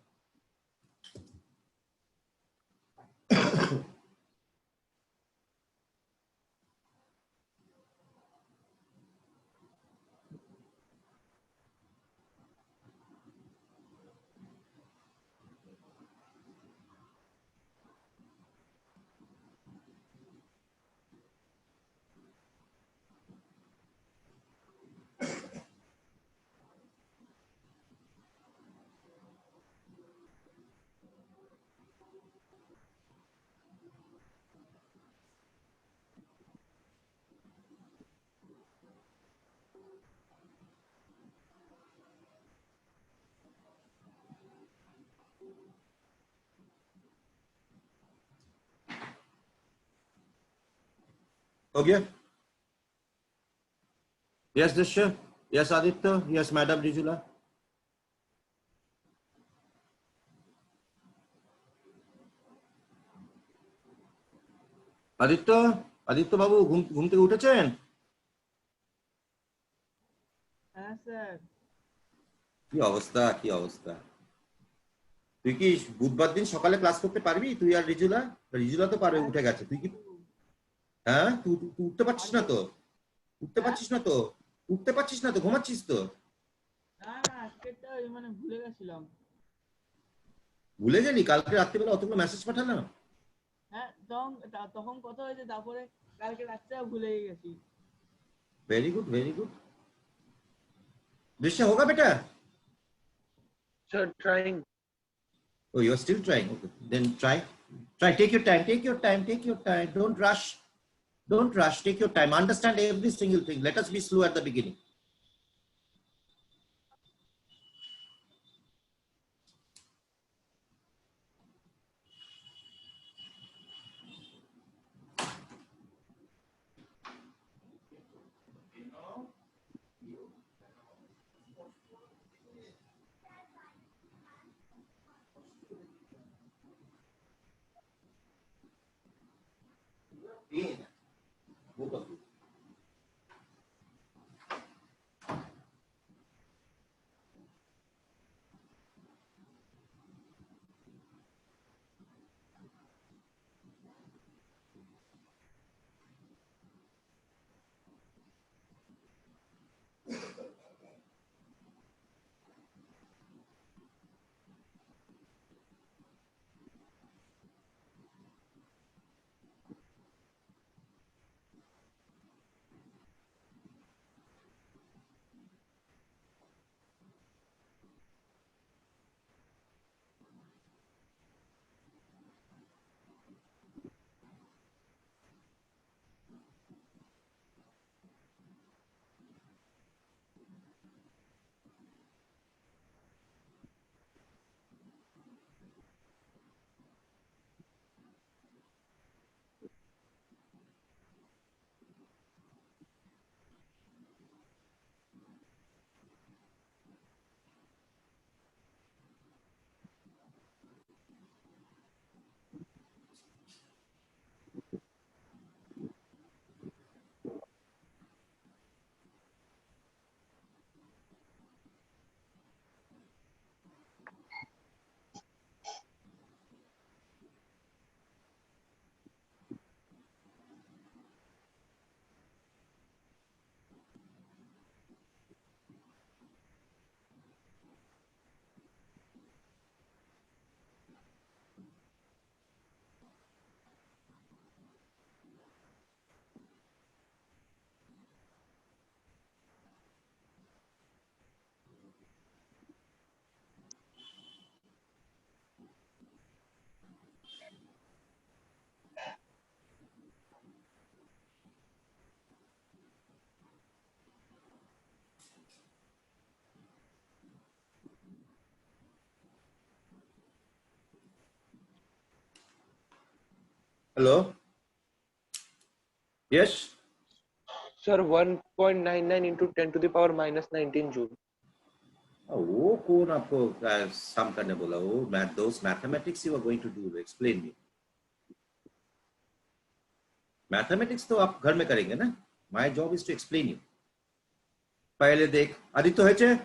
हो गया? Yes Drishya, yes Aditya, yes madam Rijula. Aditya, Aditya बाबू घूम থেকে উঠেছেন?
হ্যাঁ স্যার।
কি অবস্থা, কি অবস্থা? তুই কি বুধবার দিন সকালে ক্লাস করতে পারবি, তুই আর রিজুলা? রিজুলা তো পারবে, উঠে গেছে. তুই কি, হ্যাঁ তুই উঠতে পারছিস না তো? উঠতে পারছিস না তো? উঠতে পারছিস না তো? ঘুমাচ্ছিস তো?
না না আজকেরটা মানে ভুলে গেছিলাম।
ভুলে গেলি? কালকে রাত্রিবেলা অতগুলো মেসেজ পাঠালাম.
হ্যাঁ তখন কথা হয়েছে, তারপরে কালকে রাত্রে ভুলে গেছি।
Very good, very good. दृश्य होगा बेटा?
Sir, trying.
Oh, you are still trying. Okay, then try. Take your time. Take your time. Take your time. Don't rush. Don't rush. Take your time. Understand every single thing. Let us be slow at the beginning. Both of you. Hello? Yes?
Sir, 1.99 into 10 to the power minus 19 joule.
वो कौन आपको सम करने बोला? वो those mathematics you are going to do, explain me. Mathematics तो आप घर में करेंगे ना? My job is to explain you. पहले देख, आदित्य है चे?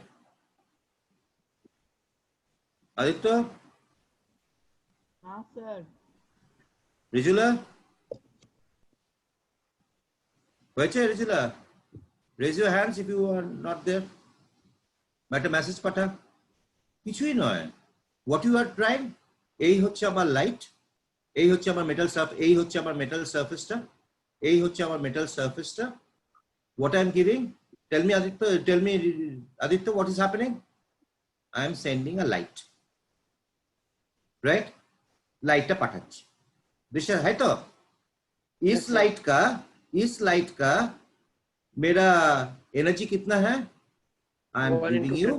आदित्य?
हाँ सर।
रिजुला? है रिजुला? Raise your hands if you are not there. একটা মেসেজ পাঠা, কিছুই নয়। What you are trying? এই হচ্ছে আমার লাইট, এই হচ্ছে আমার মেটাল সারফেস, এই হচ্ছে আমার মেটাল সারফেসটা, এই হচ্ছে আমার metal সারফেসটা। What I am giving? Tell me Aditya, what is happening? I am sending a light, right? लाइटটা পাঠাচ্ছি, दृश्य है तो? इस लाइट का मेरा एनर्जी कितना है? I am giving you,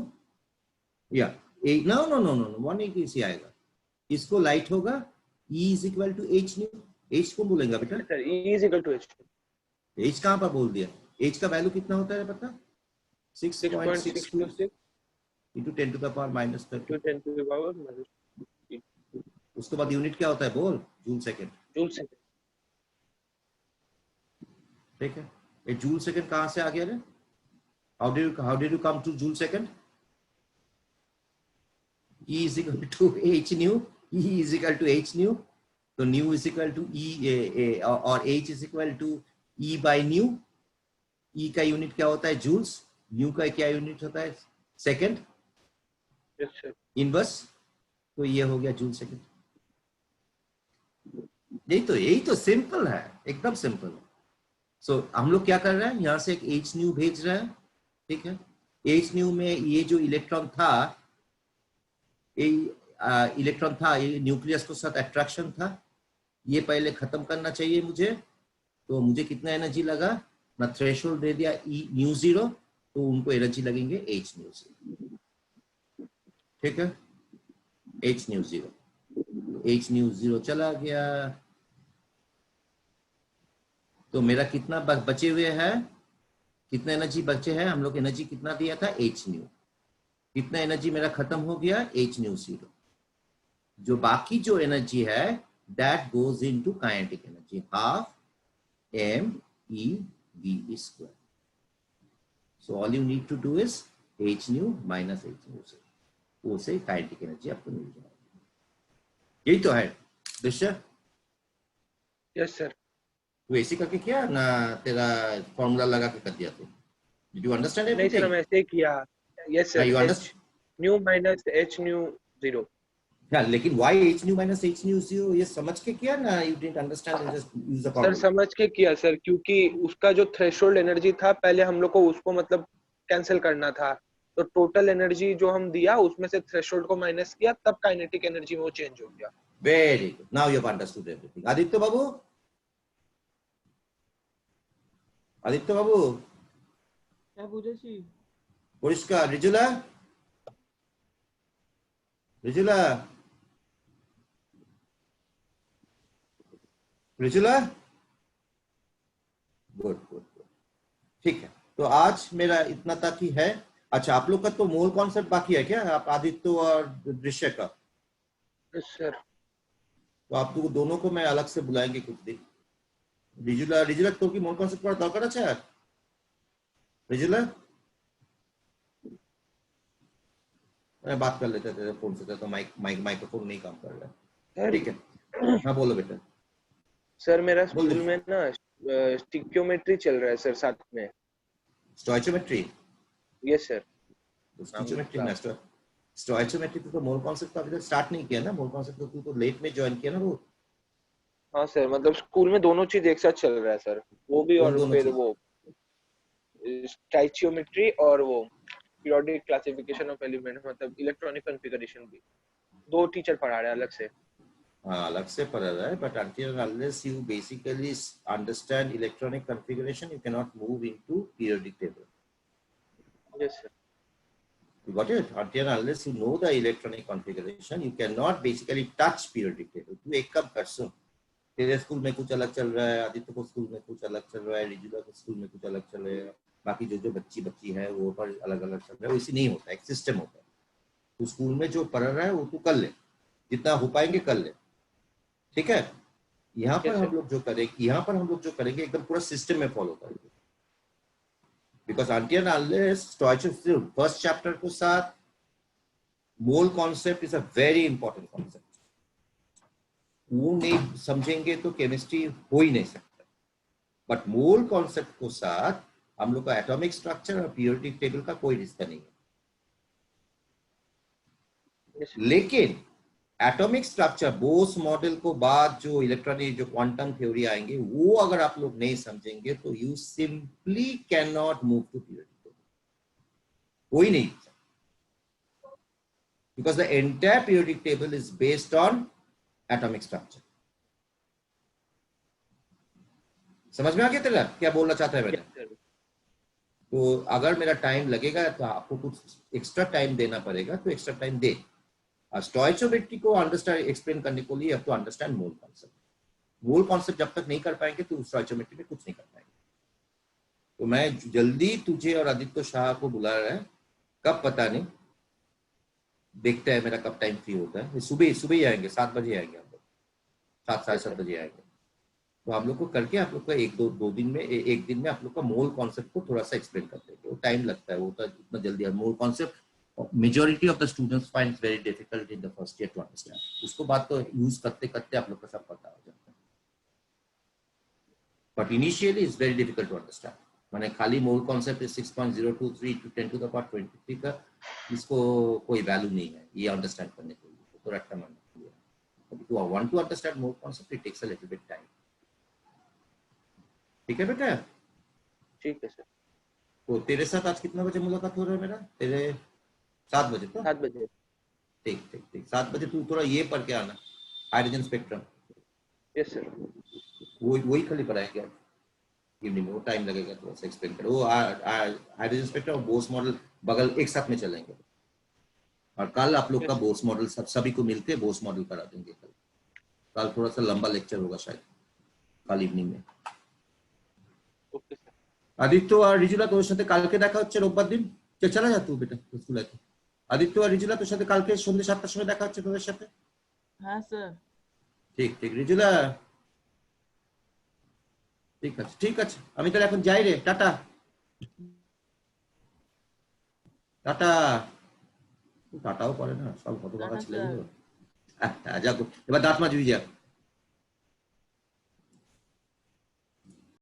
yeah, no, 180 से आएगा। इसको लाइट होगा E is equal to H nu। H को बोलेंगे बेटा?
Sir E is equal to H।
H कहाँ पर बोल दिया? H का वैल्यू कितना होता है पता? 6.626 into 10 to the power minus 30
10 to the power minus 30।
उसके बाद यूनिट क्या होता है बोल? Joule second.
जूल सेकंड,
ठीक है। ये जूल सेकंड कहाँ से आ गया रे? How did you come to joule second? E is equal to H nu. E is equal to H nu. So nu is equal to E or H is equal to E by nu. E का unit क्या होता है? Joules. nu का क्या unit होता है? Second.
Yes sir.
Inverse. तो ये हो गया जूल सेकंड। यही तो सिंपल है, एकदम सिंपल है। सो हम लोग क्या कर रहे हैं? यहाँ से एक H nu भेज रहे हैं, ठीक है। H nu में ये जो इलेक्ट्रॉन था, ये न्यूक्लियस के साथ अट्रैक्शन था, ये पहले खत्म करना चाहिए मुझे। तो मुझे कितना एनर्जी लगा? ना थ्रेशोल्ड दे दिया E न्यू 0, तो उनको एनर्जी लगेंगे H न्यू 0, ठीक है। H न्यू 0, H न्यू 0 चला गया। तो मेरा कितना बचे हुए है? कितना एनर्जी बचे हैं? हम लोग एनर्जी कितना दिया था? H new. कितना एनर्जी मेरा खत्म हो गया? H nu 0। जो बाकी जो एनर्जी है that goes into kinetic energy, half MEV²। So all you need to do is H new minus H nu 0, वो से kinetic energy आपको मिल जाएगी। यही तो है दृश्य।
Yes sir.
तू ऐसे करके किया ना, तेरा फॉर्मूला लगा के कर दिया तू? Did you understand everything?
नहीं सर, हम ऐसे किया। Yes sir.
You understand?
New minus H nu 0।
हाँ, लेकिन why H new minus H nu 0 ये समझ के किया ना? You didn't understand and just use the
sir
formula.
समझ के किया सर, क्योंकि उसका जो थ्रेशोल्ड एनर्जी था, पहले हम लोग को उसको मतलब कैंसिल करना था। तो टोटल एनर्जी जो हम दिया उसमें से थ्रेशोल्ड को माइनस किया, तब काइनेटिक एनर्जी में वो चेंज हो गया।
Very good. Now you have understood everything. Aditya बाबू,
क्या বুঝেছি?
পরিষ্কার। রিজুলা, गुड, ठीक है। तो आज मेरा इतना तक ही है। अच्छा, आप लोग का तो मोल कॉन्सेप्ट बाकी है क्या? आप आदित्य और दृश्य का?
सर
तो आप दोनों को मैं अलग से बुलाएंगे कुछ दिन। रिजुला तो की मोल कॉन्सेप्ट पढ़ा दरकार আছে यार? रिजुला, मैं बात कर लेते तेरे फोन से, तो माइक्रोफोन नहीं काम कर रहा है। ठीक है, हाँ बोलो बेटा।
सर मेरा स्कूल में ना स्टिक्योमेट्री चल रहा है सर साथ में।
स्टोइचियोमेट्री?
Yes sir.
स्टिक्योमेट्री में स्टोइचियोमेट्री तो मोल कॉन्सेप्ट तो अभी तक स्टार्ट नहीं किया ना। मोल कॉन्सेप्ट तो तू तो लेट में ज्वाइन किया ना वो।
हाँ सर, मतलब स्कूल में दोनों चीज एक साथ चल रहा है सर, वो भी और फिर वो स्टोइचियोमेट्री और वो पीरियोडिक क्लासिफिकेशन ऑफ एलिमेंट, मतलब इलेक्ट्रॉनिक कॉन्फ़िगरेशन भी दो टीचर पढ़ा रहे हैं अलग से।
हाँ, अलग से पढ़ा रहा है, but until unless you basically understand electronic configuration, you cannot move into periodic table.
Yes sir.
You got it? Until unless you know the electronic configuration, you cannot basically touch periodic table. तू एक काम कर सुन, तेरे school में कुछ अलग चल रहा है, आदित्य को स्कूल में कुछ अलग चल रहा है, रिजुला को स्कूल में कुछ अलग चल रहा है, बाकी जो बच्ची है वो पर अलग अलग चल रहा है। वैसे नहीं होता, एक सिस्टम होता है। तो स्कूल में जो पढ़ रहा है वो तू कर ले, जितना हो पाएंगे कर ले, ठीक है। यहाँ पर हम लोग जो करेंगे एकदम पूरा सिस्टम में फॉलो करेंगे, because until and unless Stoichkov first chapter को साथ mole concept is a very important concept. वो नहीं समझेंगे तो केमिस्ट्री हो ही नहीं सकता। बट मोल कॉन्सेप्ट को साथ हम लोग का एटॉमिक स्ट्रक्चर और पीरियोडिक टेबल का कोई रिश्ता नहीं है। लेकिन एटॉमिक स्ट्रक्चर बोस मॉडल को बाद जो इलेक्ट्रॉनिक जो क्वांटम थ्योरी आएंगे वो अगर आप लोग नहीं समझेंगे तो you simply can not move to periodic table, कोई नहीं, because the entire periodic table is based on atomic structure. समझ में आ गया तेरा क्या बोलना चाहता है मैंने? तो अगर मेरा टाइम लगेगा तो आपको कुछ एक्स्ट्रा टाइम देना पड़ेगा, तो एक्स्ट्रा टाइम दे। स्टोइचोमेट्री को अंडरस्टैंड एक्सप्लेन करने के लिए तो understand mole concept. Mole concept जब तक नहीं कर पाएंगे तो स्टोइचोमेट्री में कुछ नहीं कर पाएंगे। तो मैं जल्दी तुझे और आदित्य शाह को बुला रहा है, कब पता नहीं, देखते हैं मेरा कब टाइम फ्री होता है। सुबह ही आएंगे, 7 बजे आएंगे हम लोग, 7 साढ़े 7 बजे आएंगे। तो हम लोग को करके आप लोग का एक दिन में आप लोग का मोल कॉन्सेप्ट को थोड़ा सा एक्सप्लेन कर देंगे। वो टाइम लगता है, वो तो इतना जल्दी mole concept majority of the students find very difficult in the first year to understand. उसको बाद तो यूज करते करते आप लोग का सब पता हो जाता है, but initially it's very difficult to understand. मैंने खाली mole concept 6.023 to 10 to the power 23 का इसको कोई वैल्यू नहीं है ये अंडरस्टैंड करने के लिए, तो रट्टा मारने के लिए। if you want to understand more concept it takes a little bit time। ठीक है बेटा?
ठीक है सर।
तो तेरे साथ आज कितना बजे मुलाकात हो रहा है मेरा? तेरे 7 बजे तो?
7 बजे।
ठीक 7 बजे तू थोड़ा ये पढ़ के आना, हाइड्रोजन स्पेक्ट्रम।
Yes sir.
वही खाली पढ़ाएंगे आज इवनिंग में, वो टाइम लगेगा थोड़ा सा एक्सप्लेन करो। वो हाइड्रोजन स्पेक्ट्रम और बोस मॉडल बगल एक साथ में चलेंगे, और कल आप लोग का बोस मॉडल सभी को मिलके बोस मॉडल करा देंगे। कल थोड़ा सा लंबा लेक्चर होगा शायद, कल इवनिंग में।
Okay sir.
आदित्य और रिजुला তোর সাথে কালকে দেখা হচ্ছে রোববার দিন। চলে যা তুই বেটা স্কুলে। আদিত্য আর রিজুলা তোর সাথে কালকে সন্ধ্যে 7টার সময় দেখা হচ্ছে তোদের সাথে।
হ্যাঁ স্যার।
ঠিক রিজুলা, ঠিক আছে আমি তাহলে এখন যাই রে, টাটা টাটা। টাটাও করে না সব হতভাগা ছেলেগুলো। যা এবার দাঁত মাজবি যা।